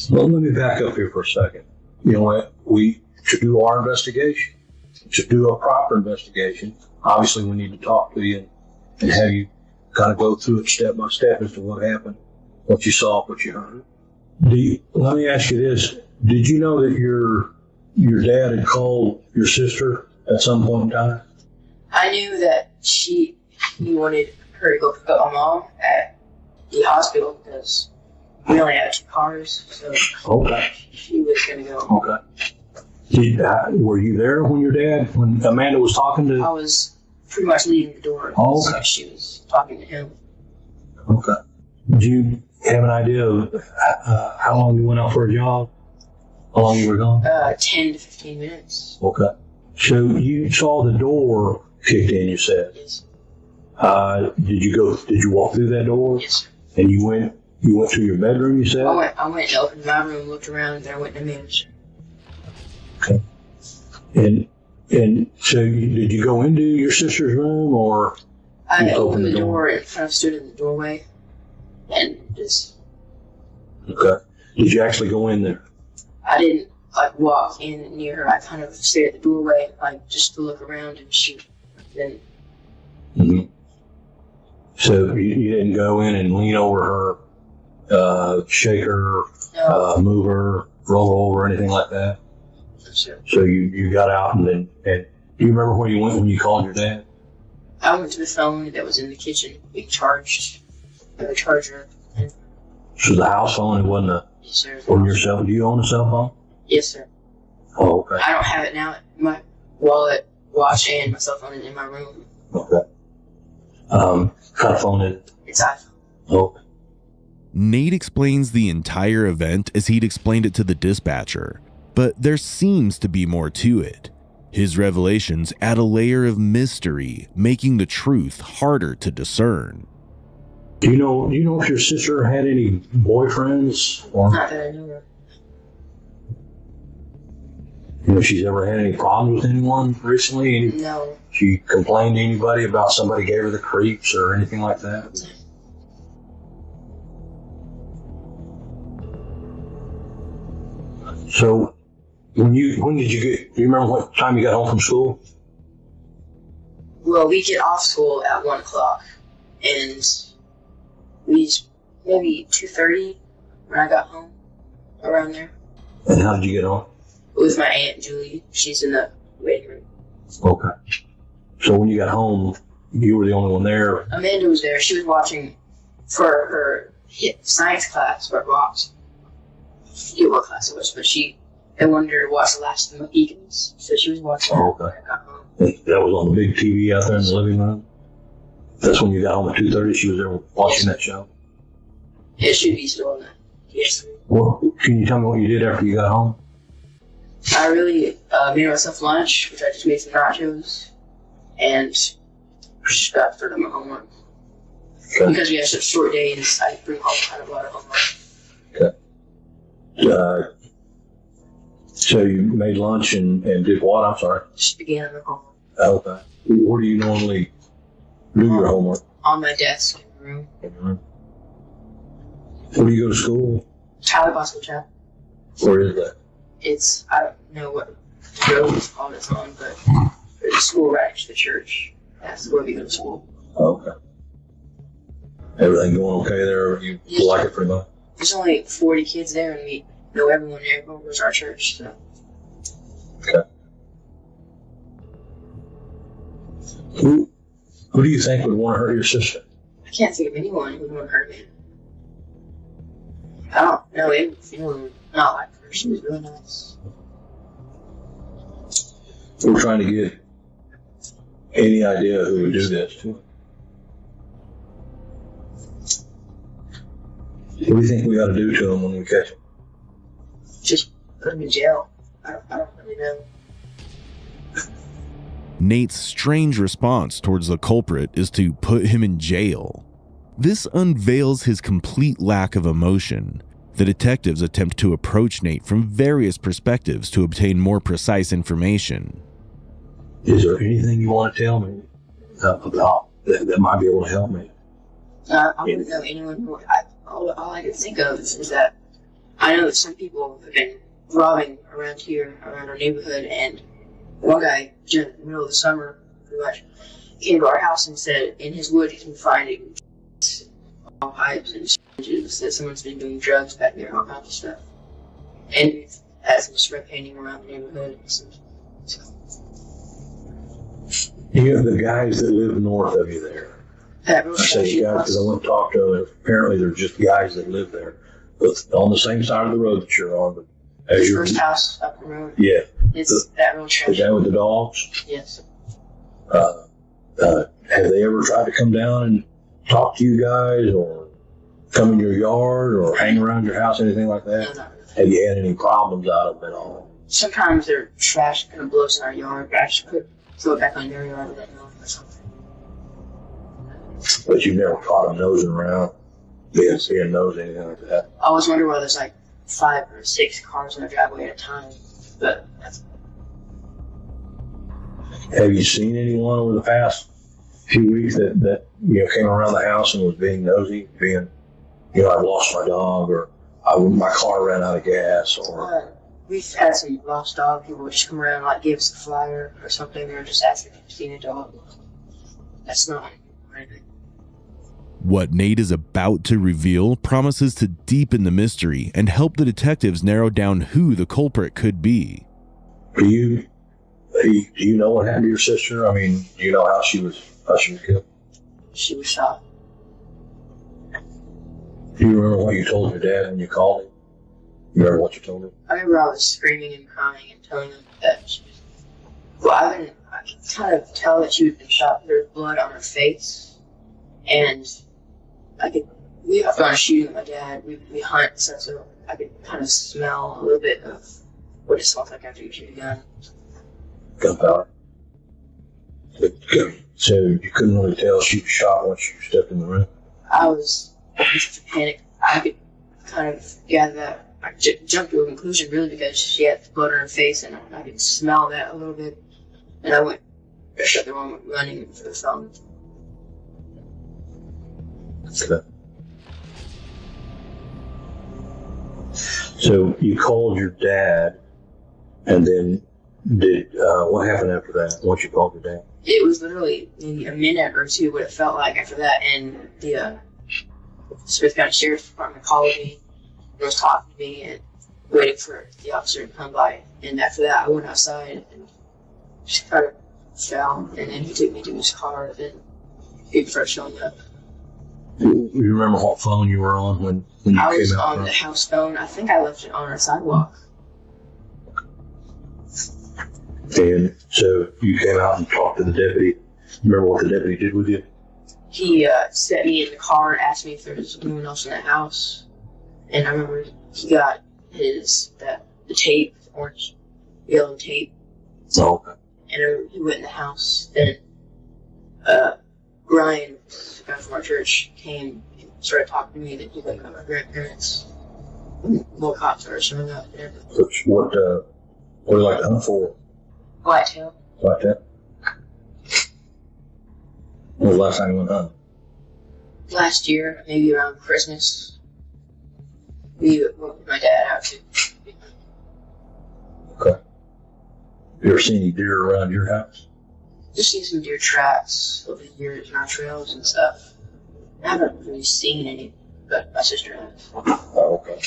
Well, let me back up here for a second. You know what? We should do our investigation. We should do a proper investigation. Obviously, we need to talk to you and have you kind of go through it step by step as to what happened, what you saw, what you heard. Let me ask you this. Did you know that your dad had called your sister at some point in time? I knew that he wanted her to go pick up my mom at the hospital because we only had 2 cars, so Okay. she was going to go. Okay. Were you there when Amanda was talking to? I was pretty much leaving the door. Oh, okay. So she was talking to him. Okay. Do you have an idea of how long you went out for a jog? How long you were gone? 10 to 15 minutes. Okay. So you saw the door kicked in, you said? Yes. Did you walk through that door? Yes, sir. And you went to your bedroom, you said? I went and opened my room, looked around, and then I went to the manager. Okay. And so did you go into your sister's room or? I opened the door and kind of stood in the doorway and just. Okay. Did you actually go in there? I didn't walk in near her. I kind of stayed at the doorway, just to look around and shoot. Then. Mm-hmm. So you didn't go in and lean over her, shake her, move her, roll her over, anything like that? Sure. So you got out and do you remember where you went when you called your dad? I went to the phone that was in the kitchen. We charged the charger. So the house phone, it wasn't Yes, sir. on your cell. Do you own a cell phone? Yes, sir. Oh, okay. I don't have it now. My wallet, watch, and my cell phone is in my room. Okay. What kind of phone is it? It's iPhone. Oh. Nate explains the entire event as he'd explained it to the dispatcher, but there seems to be more to it. His revelations add a layer of mystery, making the truth harder to discern. Do you know if your sister had any boyfriends? Or, Not that I know of. you know, she's ever had any problems with anyone recently? No. She complained to anybody about somebody gave her the creeps or anything like that? So, when did you get? Do you remember what time you got home from school? Well, we get off school at 1 o'clock, and maybe 2:30 when I got home, around there. And how did you get home? With my Aunt Julie. She's in the waiting room. Okay. So when you got home, you were the only one there. Amanda was there. She was watching for her science class, or rocks. I forget what class it was, but they wanted her to watch The Last of the Mohicans, so she was watching that when I got home. That was on the big TV out there in the living room? That's when you got home at 2:30, she was there watching that show? It should be still on that. Yes. Well, can you tell me what you did after you got home? I really made myself lunch, which I just made some nachos, and just got started on my homework. Okay. Because we had such short days, I bring home kind of a lot of homework. Okay. So you made lunch and did what? I'm sorry. Just began my homework. Okay. Where do you normally do your homework? On my desk in the room. Where do you go to school? Tyler Bosco Chapel. Where is that? I don't know what road it's called it's on, but there's a school right next to the church. That's where we go to school. Okay. Everything going okay there? You like it pretty much? There's only 40 kids there, and we know everyone there. Everyone goes to our church, so. Okay. Who do you think would want to hurt your sister? I can't think of anyone who would want to hurt me. I don't know anyone would not like her. She was really nice. We're trying to get any idea who would do this to her. What do you think we got to do to them when we catch them? Just put them in jail. I don't really know. Nate's strange response towards the culprit is to put him in jail. This unveils his complete lack of emotion. The detectives attempt to approach Nate from various perspectives to obtain more precise information. Is there anything you want to tell me about that might be able to help me? I wouldn't know anyone who. All I can think of is that I know that some people have been robbing around here, around our neighborhood, and one guy, during the middle of the summer, pretty much, came to our house and said in his wood he's been finding pipes and syringes, that someone's been doing drugs back there, all kinds of stuff. And we've had some spray painting around the neighborhood. So. You have the guys that live north of you there. I say guys because I want to talk to them. Apparently they're just guys that live there. But on the same side of the road that you're on. But as the first house up the road. Yeah. It's that real trash. The guy with the dogs? Yes. Have they ever tried to come down and talk to you guys or come in your yard or hang around your house, anything like that? No, have you had any problems out of it at all? Sometimes their trash kind of blows in our yard, but I just throw it back on your yard or something. But you've never caught them nosing around, being nosy, anything like that? I always wonder why there's like 5 or 6 cars in the driveway at a time, but that's... Have you seen anyone over the past few weeks that came around the house and was being nosy, being, I lost my dog, or my car ran out of gas, or... We've had some lost dog people just come around, like give us a flyer or something, or just ask if you've seen a dog. That's not anything. What Nate is about to reveal promises to deepen the mystery and help the detectives narrow down who the culprit could be. Do you know what happened to your sister? I mean, do you know how she was killed? She was shot. Do you remember what you told your dad when you called him? You remember what you told him? I remember I was screaming and crying and telling him that she was... Well, I could kind of tell that she had been shot. There was blood on her face. And I've gone shooting with my dad. We hunt, so I could kind of smell a little bit of what it smells like after you shoot a gun. Gunpowder. So you couldn't really tell she was shot once you stepped in the room? I was in such a panic. I could kind of gather that. I jumped to a conclusion really because she had blood on her face and I could smell that a little bit. And I shut the room, running for the phone. Okay. So you called your dad, and then what happened after that? Once you called your dad, it was literally maybe a minute or two what it felt like after that, and the Smith County Sheriff's Department called me and was talking to me and waiting for the officer to come by. And after that, I went outside and just kind of fell, and then he took me to his car, and people started showing up. You remember what phone you were on when you came out? I was on the house phone. I think I left it on our sidewalk. And so you came out and talked to the deputy. Remember what the deputy did with you? He set me in the car and asked me if there was anyone else in the house. And I remember he got the tape, orange, yellow tape. Oh, okay. And he went in the house. Then Brian, the guy from our church, came and started talking to me that he lived with my grandparents. More cops started showing up and everything. What do you like to hunt for? Whitetail. Whitetail? When was the last time you went hunting? Last year, maybe around Christmas. We went with my dad out too. Okay. You ever seen any deer around your house? Just seen some deer tracks over the years in our trails and stuff. I haven't really seen any, but my sister has. Oh, okay.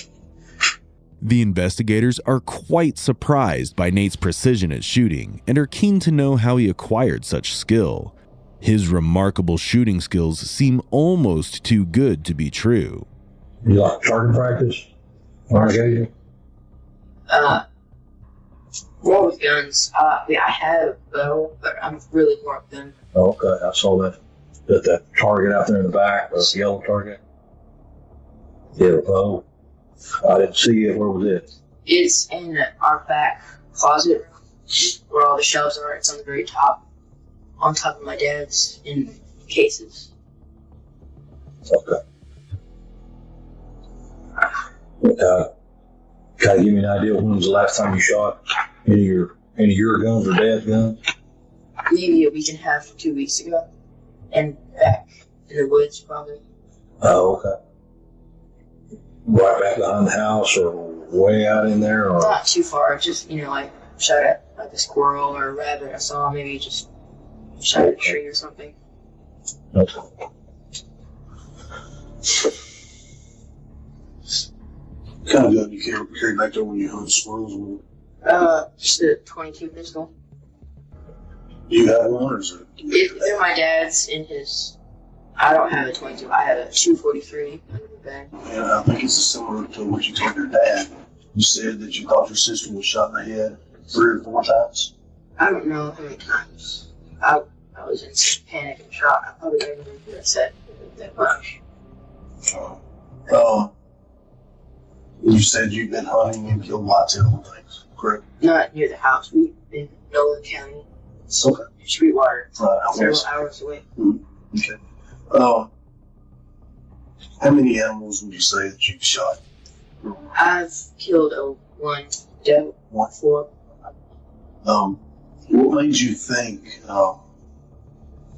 The investigators are quite surprised by Nate's precision at shooting and are keen to know how he acquired such skill. His remarkable shooting skills seem almost too good to be true. You like target practice on occasion? More with guns. I have a bow, but I'm really more of them. Oh, okay. I saw that target out there in the back, the yellow target. Yeah, bow. I didn't see it. Where was it? It's in our back closet where all the shelves are. It's on the very top, on top of my dad's in cases. Okay. Kind of give me an idea when was the last time you shot any of your guns or dad's guns? Maybe a week and a half or 2 weeks ago, and back in the woods probably. Oh, okay. right back behind the house or way out in there? Or? Not too far, just, like shot at like a squirrel or a rabbit I saw, maybe just shot at a tree or something. Okay. Kind of gun you carry back there when you hunt squirrels? Just a 22 pistol. Do you have one, or is it? They're my dad's in his. I don't have a 22. I have a 243 under the bed. And I think it's similar to what you told your dad. You said that you thought your sister was shot in the head 3 or 4 times. I don't know how many times. I was in panic and shock. I probably didn't even do that much. You said you've been hunting and killed whitetail and things, correct? Not near the house. We've been in Nolan County. Okay. Sweetwater. Right. Several hours away. Mm-hmm. Okay. How many animals would you say that you've shot? I've killed one doe. 4. What made you think that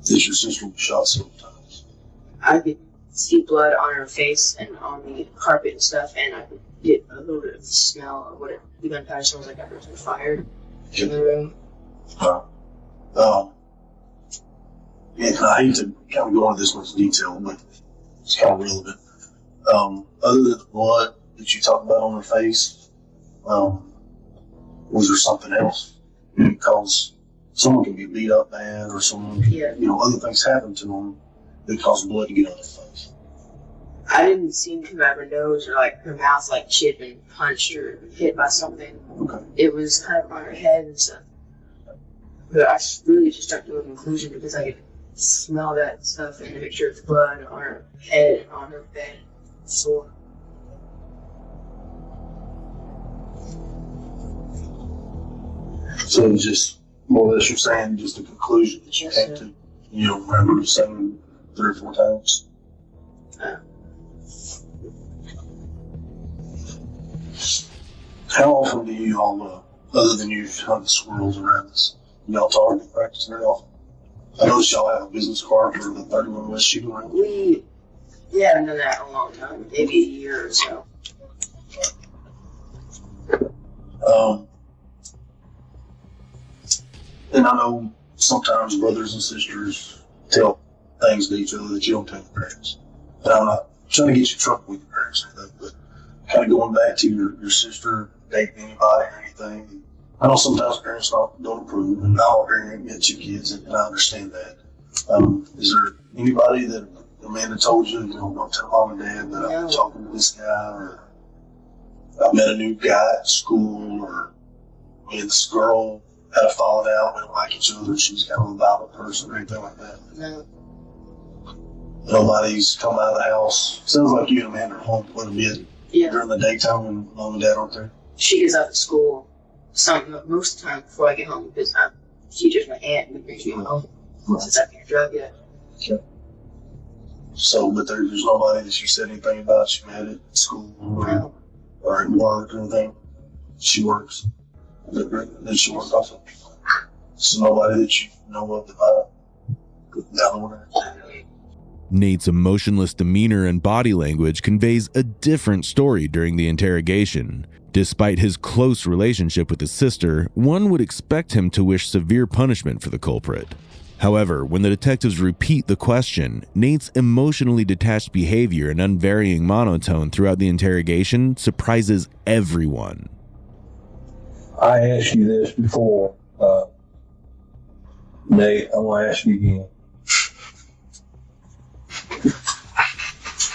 your sister was shot several times? I could see blood on her face and on the carpet and stuff, and I could get a little bit of the smell of what the gunpowder smells like after it's been fired in the room. Yeah, I hate to kind of go into this much detail, but it's kind of relevant. Other than the blood that you talked about on her face, was there something else? Because someone can get beat up bad, or someone can, other things happen to them that cause blood to get on their face. I didn't seem to have her nose or like her mouth like she had been punched or hit by something. Okay. It was kind of on her head and stuff. But I really just jumped to a conclusion because I could smell that stuff and the mixture of blood on her head and on her bed floor. So it was just, more or less you're saying, just a conclusion that you came to. You don't remember the same 3 or 4 times? How often do you all, other than you hunt squirrels around this, y'all target practice very often? I noticed y'all have a business card for the 31 West shooting range. We haven't done that in a long time, maybe a year or so. And I know sometimes brothers and sisters tell things to each other that you don't tell your parents. And I'm not trying to get you in trouble with your parents or anything, but kind of going back to your sister dating anybody or anything. I know sometimes parents don't approve, and all parents get 2 kids, and I understand that. Is there anybody that Amanda told you, don't tell mom and dad that I'm talking to this guy, or I met a new guy at school, or me and this girl had a falling out, we don't like each other, she's kind of a Bible person or anything like that? No. Nobody's come out of the house. Sounds like you and Amanda are home quite a bit during the daytime when mom and dad aren't there. She gets out of school most of the time before I get home because she just my aunt and brings me home since I can't drive yet. Okay. So, but there's nobody that you said anything about she met at school or at work or anything? She works. Does she work also? So nobody that you know of that Nate's emotionless demeanor and body language conveys a different story during the interrogation. Despite his close relationship with his sister, one would expect him to wish severe punishment for the culprit. However, when the detectives repeat the question, Nate's emotionally detached behavior and unvarying monotone throughout the interrogation surprises everyone. I asked you this before, Nate. I want to ask you again.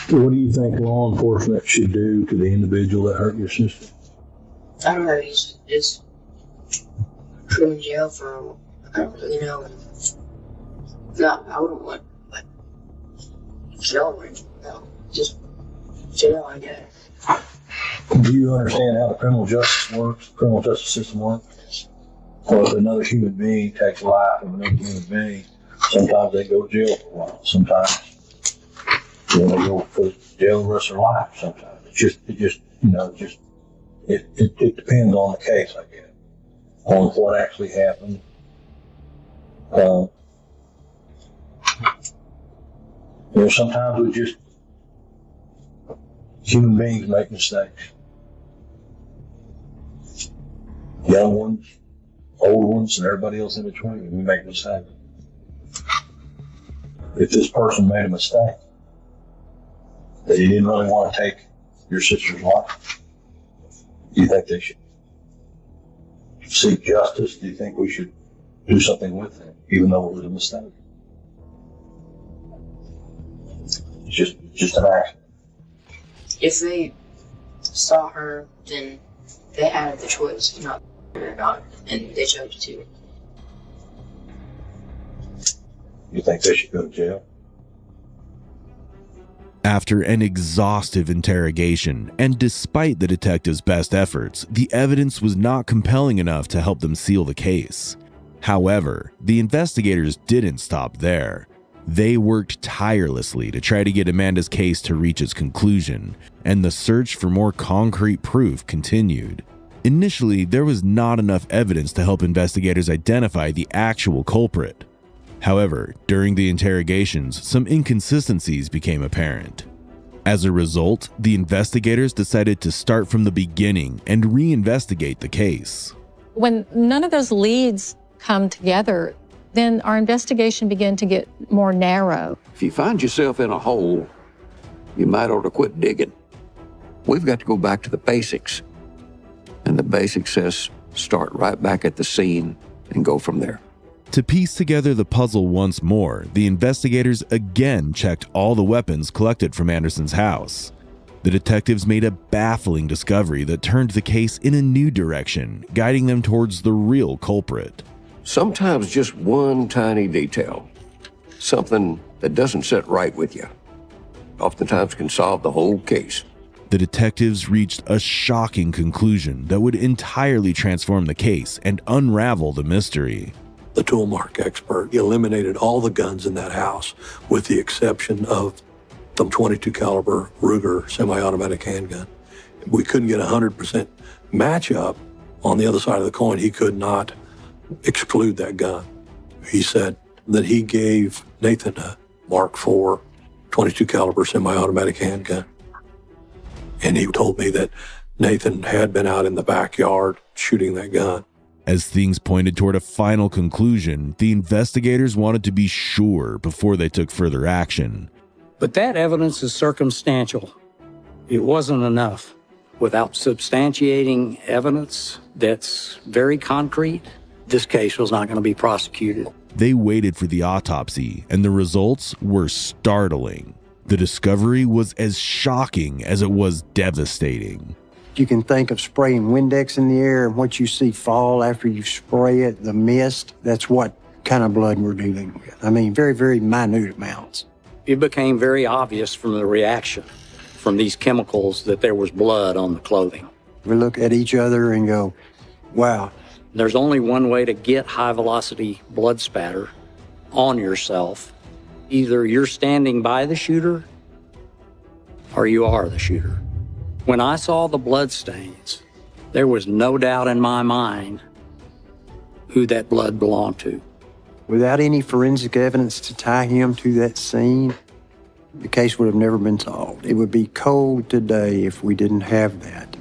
What do you think law enforcement should do to the individual that hurt your sister? I don't know, just put him in jail for, I don't really know. No, I wouldn't want, jail range. No, just jail, I guess. Do you understand how the criminal justice system works? Well, if another human being takes the life of another human being, sometimes they go to jail for a while. Sometimes they go for jail the rest of their life. Sometimes it depends on the case, I guess, on what actually happened. Sometimes we Human beings make mistakes. Young ones, old ones, and everybody else in between, we make mistakes. If this person made a mistake, that he didn't really want to take your sister's life, do you think they should seek justice? Do you think we should do something with it, even though it was a mistake? It's just an accident. If they saw her, then they had the choice of not worrying about it, and they chose to. You think they should go to jail? After an exhaustive interrogation, and despite the detectives' best efforts, the evidence was not compelling enough to help them seal the case. However, the investigators didn't stop there. They worked tirelessly to try to get Amanda's case to reach its conclusion, and the search for more concrete proof continued. Initially, there was not enough evidence to help investigators identify the actual culprit. However, during the interrogations, some inconsistencies became apparent. As a result, the investigators decided to start from the beginning and reinvestigate the case. When none of those leads come together, then our investigation began to get more narrow. If you find yourself in a hole, you might ought to quit digging. We've got to go back to the basics. And the basics says start right back at the scene and go from there. To piece together the puzzle once more, the investigators again checked all the weapons collected from Anderson's house. The detectives made a baffling discovery that turned the case in a new direction, guiding them towards the real culprit. Sometimes just one tiny detail, something that doesn't sit right with you, oftentimes can solve the whole case. The detectives reached a shocking conclusion that would entirely transform the case and unravel the mystery. The tool mark expert eliminated all the guns in that house with the exception of the .22 caliber Ruger semi-automatic handgun. We couldn't get a 100% matchup on the other side of the coin. He could not exclude that gun. He said that he gave Nathan a Mark IV .22 caliber semi-automatic handgun. And he told me that Nathan had been out in the backyard shooting that gun. As things pointed toward a final conclusion, the investigators wanted to be sure before they took further action. But that evidence is circumstantial. It wasn't enough. Without substantiating evidence that's very concrete, this case was not going to be prosecuted. They waited for the autopsy, and the results were startling. The discovery was as shocking as it was devastating. You can think of spraying Windex in the air and what you see fall after you spray it, the mist, that's what kind of blood we're dealing with. I mean, very, very minute amounts. It became very obvious from the reaction from these chemicals that there was blood on the clothing. We look at each other and go, wow. There's only one way to get high-velocity blood spatter on yourself. Either you're standing by the shooter or you are the shooter. When I saw the blood stains, there was no doubt in my mind who that blood belonged to. Without any forensic evidence to tie him to that scene, the case would have never been solved. It would be cold today if we didn't have that.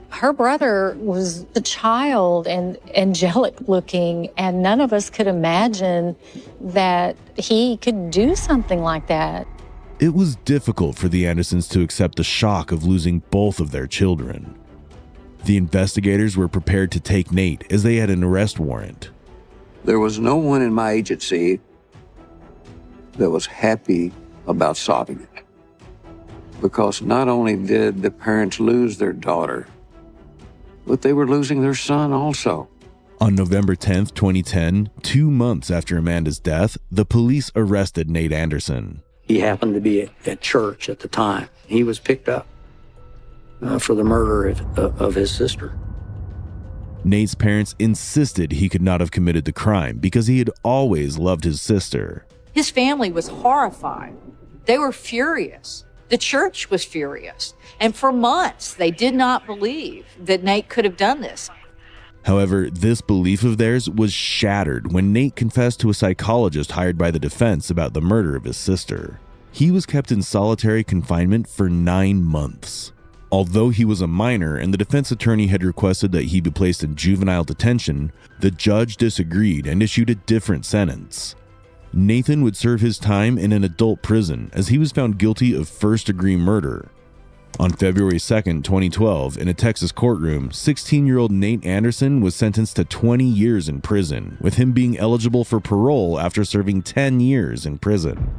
Her brother was a child and angelic looking, and none of us could imagine that he could do something like that. It was difficult for the Andersons to accept the shock of losing both of their children. The investigators were prepared to take Nate as they had an arrest warrant. There was no one in my agency that was happy about solving it. Because not only did the parents lose their daughter, but they were losing their son also. On November 10th, 2010, 2 months after Amanda's death, the police arrested Nate Anderson. He happened to be at church at the time. He was picked up for the murder of his sister. Nate's parents insisted he could not have committed the crime because he had always loved his sister. His family was horrified. They were furious. The church was furious. And for months, they did not believe that Nate could have done this. However, this belief of theirs was shattered when Nate confessed to a psychologist hired by the defense about the murder of his sister. He was kept in solitary confinement for 9 months. Although he was a minor and the defense attorney had requested that he be placed in juvenile detention, the judge disagreed and issued a different sentence. Nathan would serve his time in an adult prison as he was found guilty of first-degree murder. On February 2, 2012, in a Texas courtroom, 16-year-old Nate Anderson was sentenced to 20 years in prison, with him being eligible for parole after serving 10 years in prison.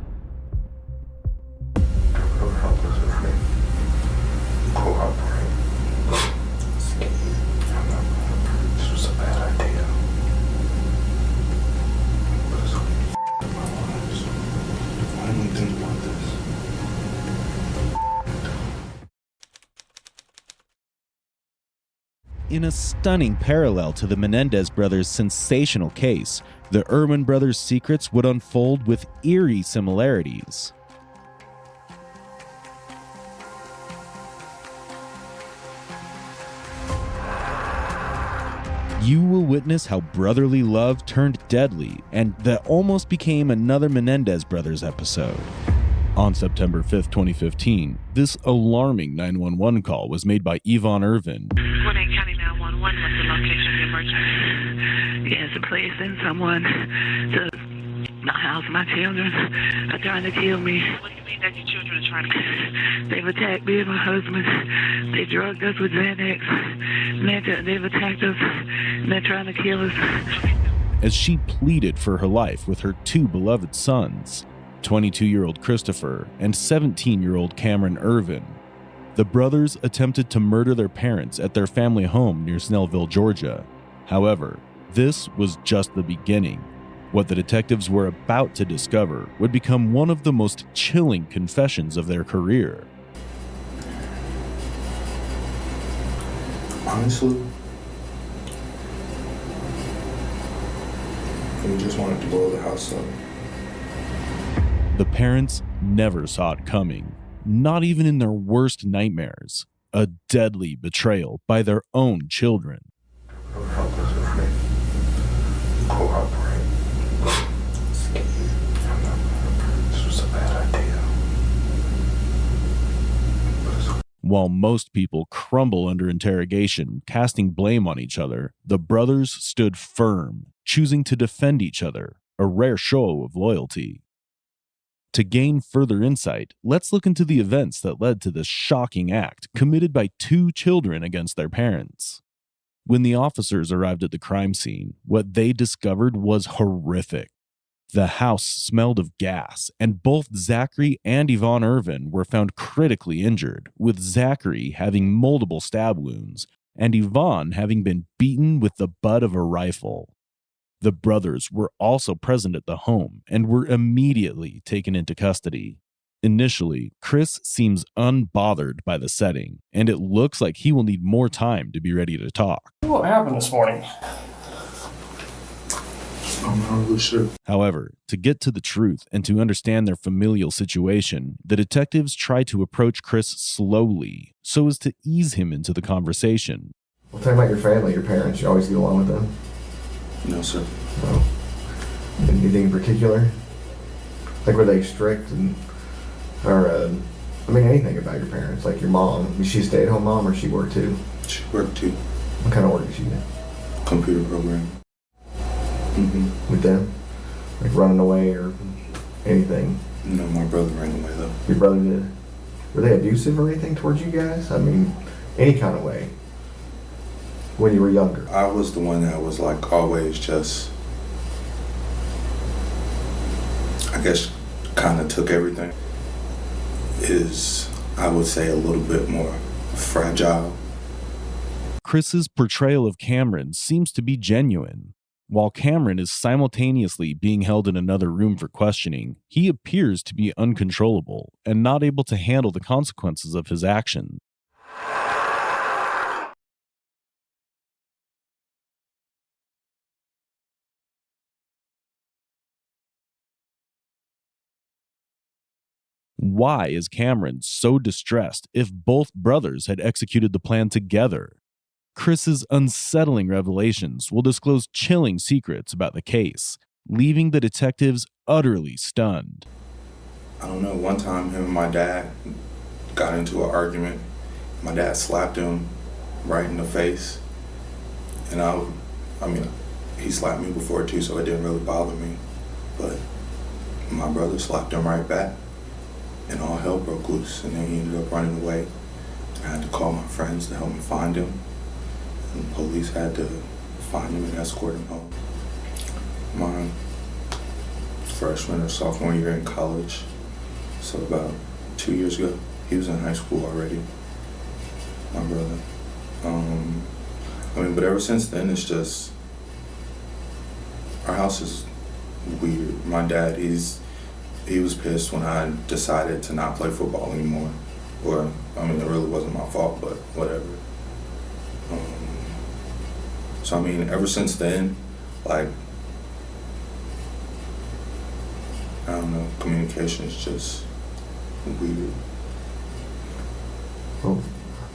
In a stunning parallel to the Menendez brothers' sensational case, the Erwin brothers' secrets would unfold with eerie similarities. You will witness how brotherly love turned deadly, and that almost became another Menendez brothers episode. On September 5th, 2015, this alarming 911 call was made by Yvonne Irvin. Gwinnett County 911, what's the location of the emergency? Yes, please send someone to my house. My children are trying to kill me. What do you mean that your children are trying to kill you? They've attacked me and my husband. They drugged us with Xanax. They've attacked us and they're trying to kill us. As she pleaded for her life with her 2 beloved sons, 22-year-old Christopher and 17-year-old Cameron Irvin. The brothers attempted to murder their parents at their family home near Snellville, Georgia. However, this was just the beginning. What the detectives were about to discover would become one of the most chilling confessions of their career. Honestly, we just wanted to blow the house up. The parents never saw it coming, not even in their worst nightmares. A deadly betrayal by their own children. While most people crumble under interrogation, casting blame on each other, the brothers stood firm, choosing to defend each other, a rare show of loyalty. To gain further insight, let's look into the events that led to this shocking act committed by 2 children against their parents. When the officers arrived at the crime scene, what they discovered was horrific. The house smelled of gas, and both Zachary and Yvonne Irvin were found critically injured, with Zachary having multiple stab wounds, and Yvonne having been beaten with the butt of a rifle. The brothers were also present at the home and were immediately taken into custody. Initially, Chris seems unbothered by the setting, and it looks like he will need more time to be ready to talk. What happened this morning? I'm not really sure. However, to get to the truth and to understand their familial situation, the detectives try to approach Chris slowly so as to ease him into the conversation. Well, tell me about your family, your parents. You always get along with them? No, sir. No. Anything in particular? Like, were they strict or anything about your parents? Like your mom, was she a stay-at-home mom or she worked too? She worked too. What kind of work did she do? Computer programming. With them? Like running away or anything? No, my brother ran away though. Your brother did? Were they abusive or anything towards you guys? I mean, any kind of way? When you were younger? I was the one that was like always just, I guess, kind of took everything. Is, I would say, a little bit more fragile. Chris's portrayal of Cameron seems to be genuine. While Cameron is simultaneously being held in another room for questioning, he appears to be uncontrollable and not able to handle the consequences of his actions. Why is Cameron so distressed if both brothers had executed the plan together? Chris's unsettling revelations will disclose chilling secrets about the case, leaving the detectives utterly stunned. I don't know, one time him and my dad got into an argument. My dad slapped him right in the face. And I mean, he slapped me before too, so it didn't really bother me. But my brother slapped him right back, and all hell broke loose. And then he ended up running away. I had to call my friends to help me find him. And the police had to find him and escort him home. My freshman or sophomore year in college, so about 2 years ago, he was in high school already, my brother. I mean, but ever since then, it's just, our house is weird. My dad, he was pissed when I decided to not play football anymore. Or, I mean, it really wasn't my fault, but whatever. So, I mean, ever since then, like, I don't know, communication is just weird. Well,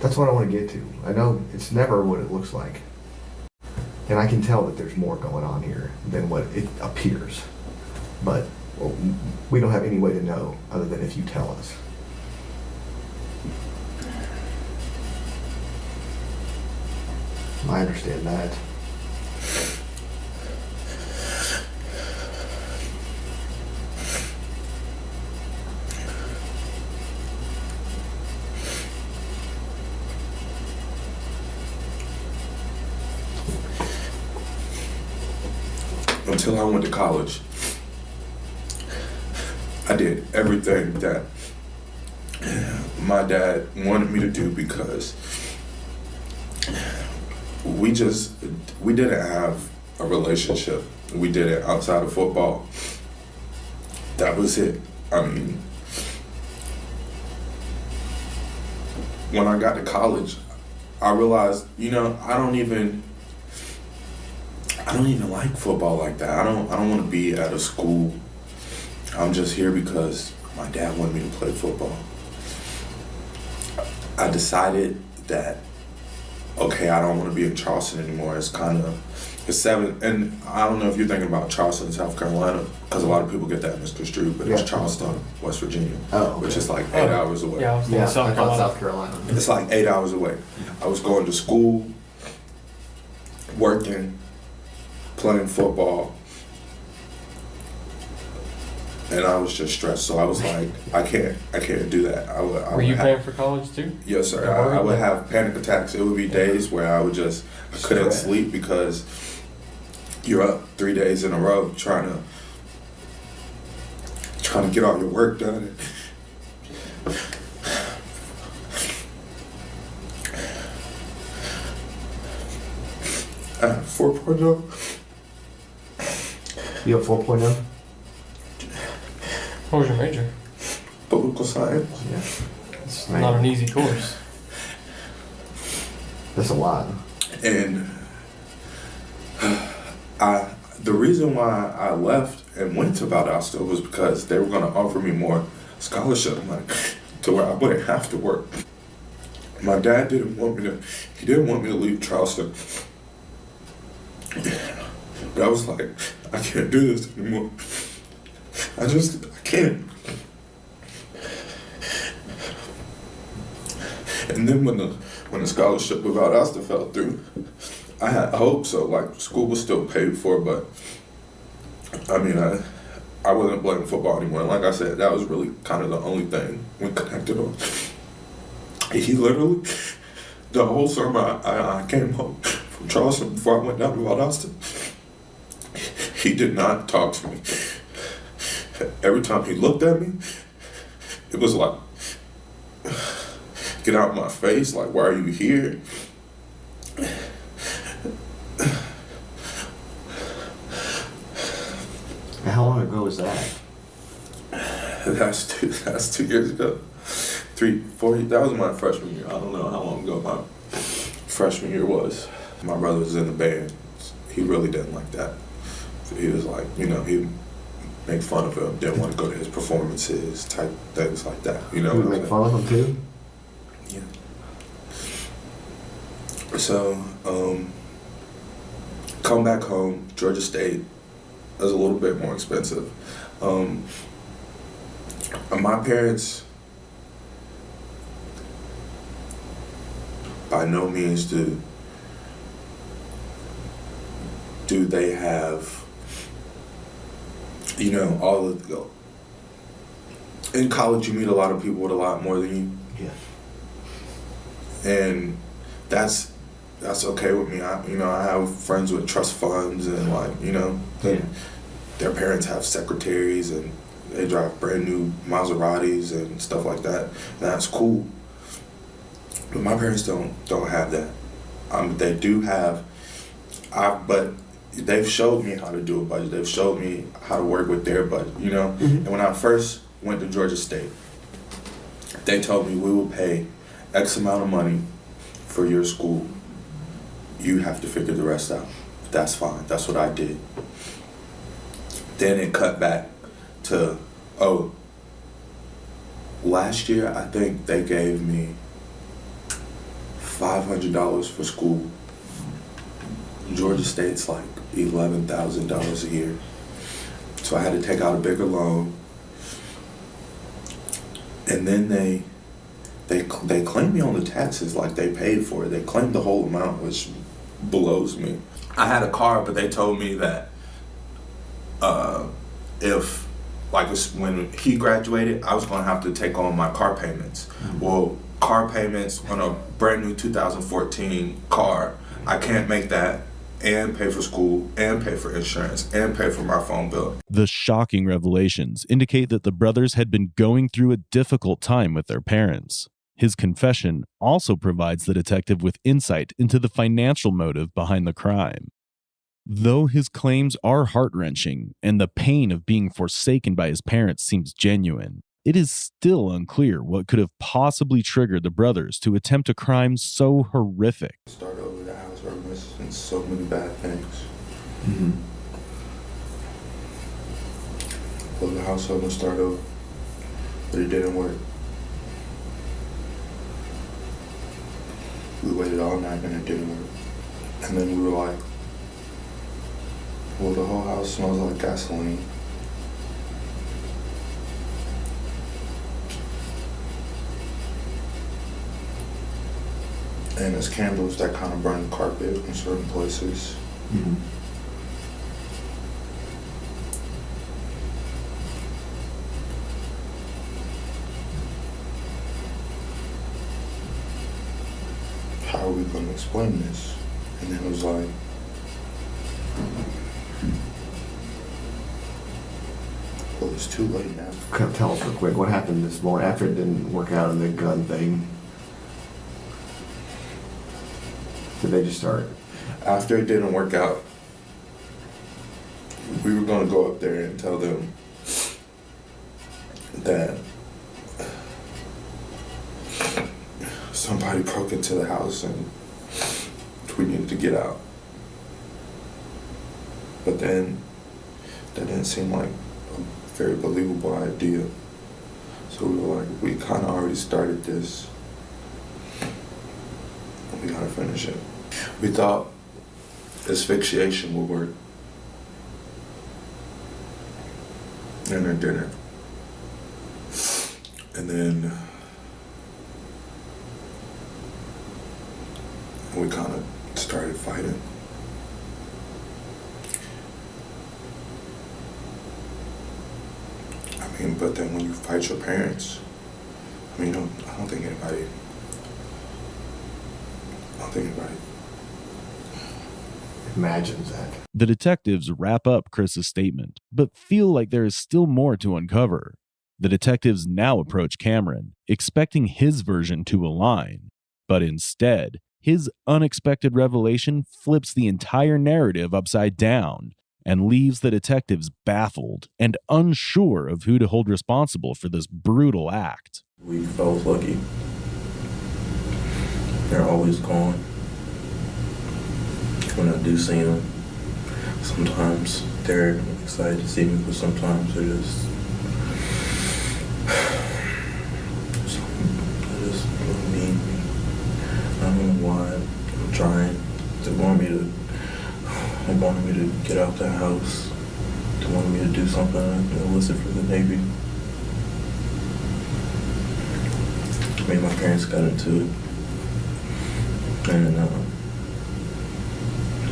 that's what I want to get to. I know it's never what it looks like. And I can tell that there's more going on here than what it appears. But well, we don't have any way to know other than if you tell us. I understand that. Until I went to college, I did everything that my dad wanted me to do because we didn't have a relationship. We did it outside of football. That was it. I mean, when I got to college, I realized, you know, I don't even like football like that. I don't want to be at a school. I'm just here because my dad wanted me to play football. I decided that, okay, I don't want to be in Charleston anymore. It's 7, and I don't know if you're thinking about Charleston, South Carolina, because a lot of people get that misconstrued, but it's Charleston, West Virginia, which is like 8 hours away. Yeah, I thought South Carolina. It's like 8 hours away. I was going to school, working, playing football, and I was just stressed. So I was like, I can't do that. Were you paying for college too? Yes, sir. I would have panic attacks. It would be days where I couldn't sleep because you're up 3 days in a row trying to get all your work done. I have 4.0. You have 4.0? What was your major? Political science. Yeah. It's not an easy course. That's a lot. And the reason why I left and went to Valdosta was because they were going to offer me more scholarship money to where I wouldn't have to work. My dad didn't want me to leave Charleston. But I was like, I can't do this anymore. I can't. And then when the scholarship with Valdosta fell through, I had hope. So like school was still paid for, but I mean I wasn't playing football anymore. And like I said, that was really kind of the only thing we connected on. He literally, the whole summer I came home from Charleston before I went down to Valdosta, he did not talk to me. Every time he looked at me, it was like, get out of my face, like, why are you here? How long ago was that? That's 2 years ago. 3, 4, that was my freshman year. I don't know how long ago my freshman year was. My brother was in the band. He really didn't like that. He was like, you know, he'd make fun of him, didn't want to go to his performances, type things like that. You know, you would make fun of him too? Yeah. So, come back home, Georgia State is a little bit more expensive. My parents, by no means do they have, you know, all of the, in college you meet a lot of people with a lot more than you. Yeah. And that's okay with me. I have friends with trust funds and their parents have secretaries and they drive brand new Maseratis and stuff like that. And that's cool. But my parents don't have that. They do have, but they've showed me how to do a budget. They've showed me how to work with their budget, Mm-hmm. And when I first went to Georgia State, they told me we will pay X amount of money for your school. You have to figure the rest out. That's fine. That's what I did. Then it cut back to, last year I think they gave me $500 for school. Georgia State's like $11,000 a year. So I had to take out a bigger loan. And then they claim me on the taxes like they paid for it. They claimed the whole amount, which blows me. I had a car, but they told me that when he graduated, I was going to have to take on my car payments. Mm-hmm. Well, car payments on a brand new 2014 car, I can't make that and pay for school and pay for insurance and pay for my phone bill. The shocking revelations indicate that the brothers had been going through a difficult time with their parents. His confession also provides the detective with insight into the financial motive behind the crime. Though his claims are heart-wrenching and the pain of being forsaken by his parents seems genuine, it is still unclear what could have possibly triggered the brothers to attempt a crime so horrific. Start over the house where I'm missing so many bad things. Mm-hmm. Well, the house over and start over, but it didn't work. We waited all night and it didn't work. And then we were like, well, the whole house smells like gasoline. And there's candles that kind of burn the carpet in certain places. Mm-hmm. How are we going to explain this? And then it was like, well, it's too late now. Tell us real quick, what happened this morning after it didn't work out in the gun thing? Did they just start? After it didn't work out, we were going to go up there and tell them that somebody broke into the house and we needed to get out. But then that didn't seem like a very believable idea. So we were like, we kind of already started this. We gotta finish it. We thought asphyxiation would work. And it didn't. And then we kind of started fighting. I mean, but then when you fight your parents, I mean, I don't think anybody imagines that. The detectives wrap up Chris's statement, but feel like there is still more to uncover. The detectives now approach Cameron, expecting his version to align, but instead, his unexpected revelation flips the entire narrative upside down and leaves the detectives baffled and unsure of who to hold responsible for this brutal act. We felt lucky. They're always gone. When I do see them, sometimes they're excited to see me, but sometimes they just mean me. I don't know why. I'm trying. They wanted me to get out the house. They wanted me to do something illicit for the Navy. Me and my parents got into it. And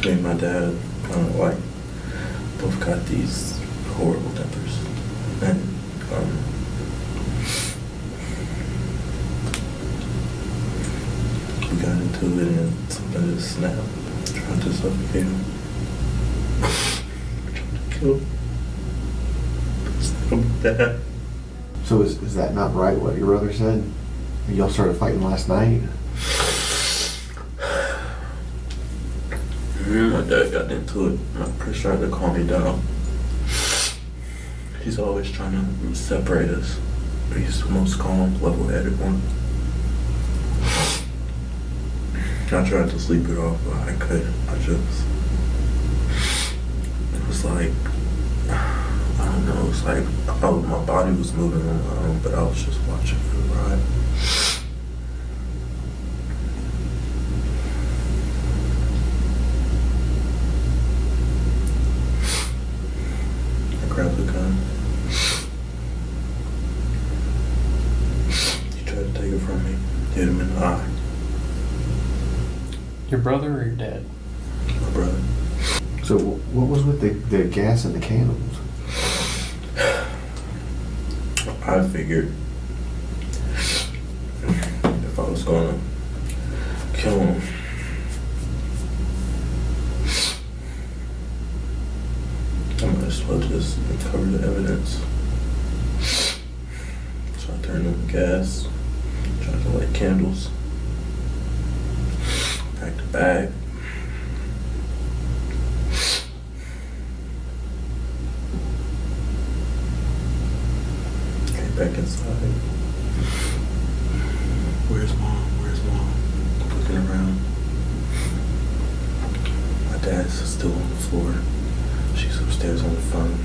me and my dad kind of like both got these horrible tempers. And we got into it and something just snapped. Trying to suffocate him. Trying to kill Dad. So is that not right, what your brother said? Y'all started fighting last night? My dad got into it. My priest tried to calm me down. He's always trying to separate us. He's the most calm, level-headed one. I tried to sleep it off, but I couldn't. It was like, I don't know, it's like my body was moving on my own, but I was just watching for the ride. I grabbed the gun. He tried to take it from me, hit him in the eye. Your brother or your dad? My brother. So what was with the gas and the candles? I figured if I was gonna kill him, I might as well just cover the evidence. So I turned on the gas, tried to light candles, packed a bag. Back inside. Where's mom? Where's mom? Looking around. My dad's still on the floor. She's upstairs on the phone.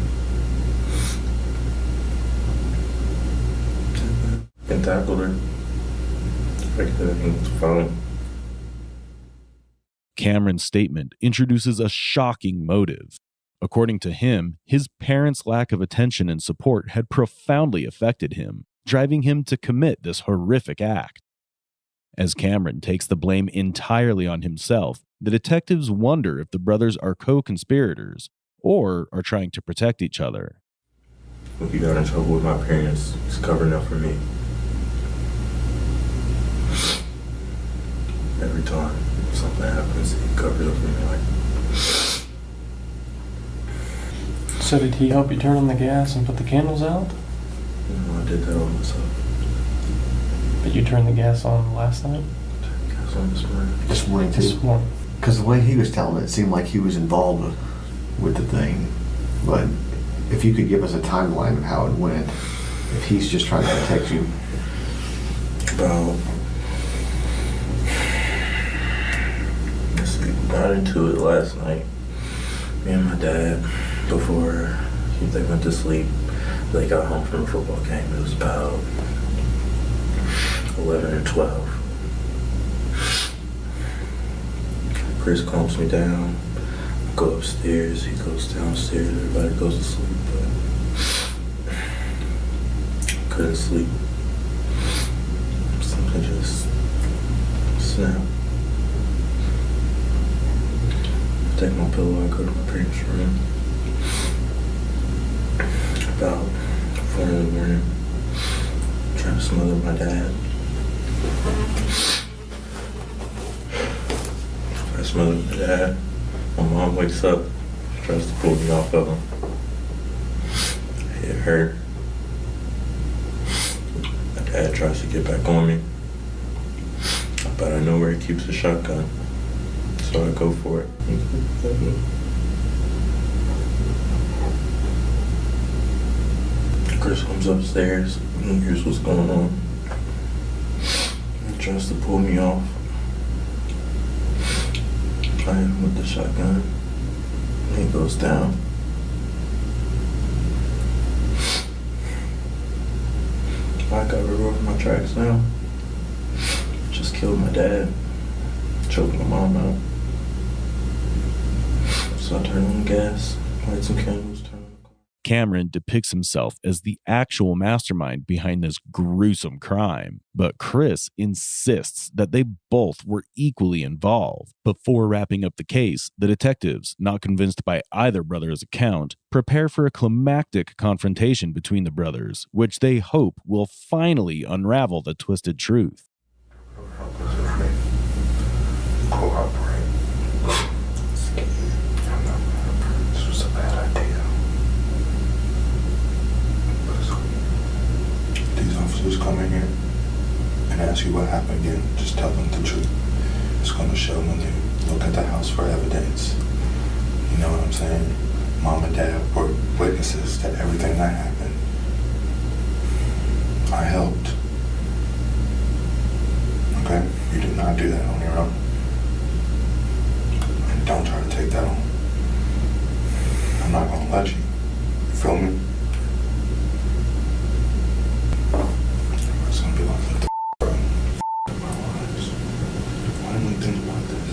And tackled her. Right there on the phone. Cameron's statement introduces a shocking motive. According to him, his parents' lack of attention and support had profoundly affected him, driving him to commit this horrific act. As Cameron takes the blame entirely on himself, the detectives wonder if the brothers are co-conspirators or are trying to protect each other. If he got in trouble with my parents, he's covering up for me. Every time something happens, he covers up for me like. So did he help you turn on the gas and put the candles out? No, I did that all myself. But you turned the gas on last night? Gas on this morning. This morning too? This morning. Because the way he was telling it seemed like he was involved with the thing. But if you could give us a timeline of how it went, if he's just trying to protect you. About, let's see, we got into it last night. Me and my dad, before they went to sleep, they got home from a football game. It was about 11 or 12. Chris calms me down. I go upstairs. He goes downstairs. Everybody goes to sleep. But couldn't sleep. Something just snapped. Take my pillow. I go to my parents' room. About 4 in the morning. Trying to smother my dad. I smothered my dad. My mom wakes up, tries to pull me off of him. I hit her. My dad tries to get back on me. But I know where he keeps the shotgun. So I go for it. Chris comes upstairs and hears what's going on. He tries to pull me off. I hit him with the shotgun. He goes down. I got rid of my tracks now. Just killed my dad. Choked my mom out. So I turned on the gas, light some candles, turned on the car. Cameron depicts himself as the actual mastermind behind this gruesome crime, but Chris insists that they both were equally involved. Before wrapping up the case, the detectives, not convinced by either brother's account, prepare for a climactic confrontation between the brothers, which they hope will finally unravel the twisted truth. This was a bad idea. These officers come in here and ask you what happened again. Just tell them the truth. It's going to show when they look at the house for evidence. You know what I'm saying? Mom and Dad were witnesses to everything that happened. I helped. Okay? You did not do that on your own. And don't try to take that on. I'm not going to let you. You feel me? It's going to be like, what the bro? My lives. Why didn't we think about this?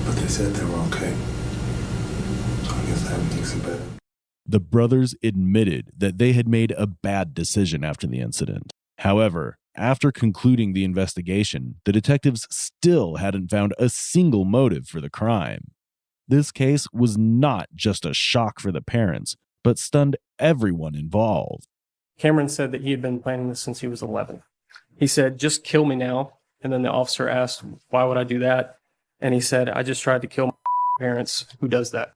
But they said they were okay. So I guess that makes it better. The brothers admitted that they had made a bad decision after the incident. However, after concluding the investigation, the detectives still hadn't found a single motive for the crime. This case was not just a shock for the parents, but stunned everyone involved. Cameron said that he had been planning this since he was 11. He said, "Just kill me now." And then the officer asked, "Why would I do that?" And he said, "I just tried to kill my parents." Who does that?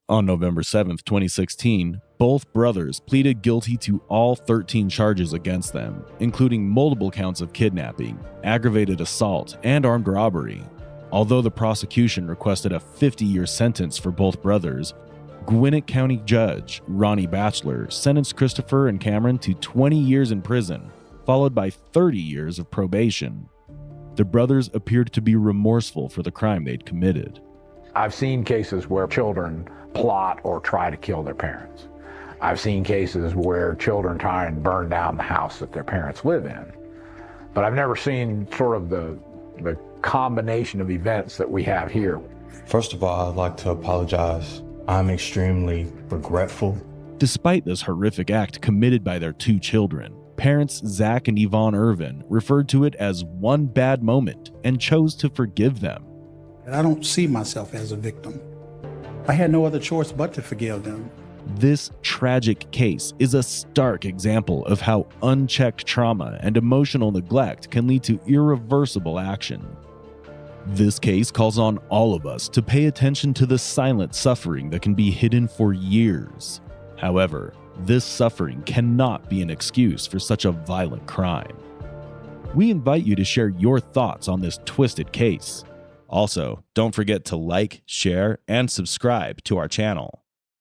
On November 7th, 2016, both brothers pleaded guilty to all 13 charges against them, including multiple counts of kidnapping, aggravated assault, and armed robbery. Although the prosecution requested a 50-year sentence for both brothers, Gwinnett County Judge Ronnie Batchelor sentenced Christopher and Cameron to 20 years in prison, followed by 30 years of probation. The brothers appeared to be remorseful for the crime they'd committed. I've seen cases where children plot or try to kill their parents. I've seen cases where children try and burn down the house that their parents live in. But I've never seen sort of the combination of events that we have here. First of all, I'd like to apologize. I'm extremely regretful. Despite this horrific act committed by their two children, parents Zach and Yvonne Irvin referred to it as one bad moment and chose to forgive them. I don't see myself as a victim. I had no other choice but to forgive them. This tragic case is a stark example of how unchecked trauma and emotional neglect can lead to irreversible action. This case calls on all of us to pay attention to the silent suffering that can be hidden for years. However, this suffering cannot be an excuse for such a violent crime. We invite you to share your thoughts on this twisted case. Also, don't forget to like, share, and subscribe to our channel.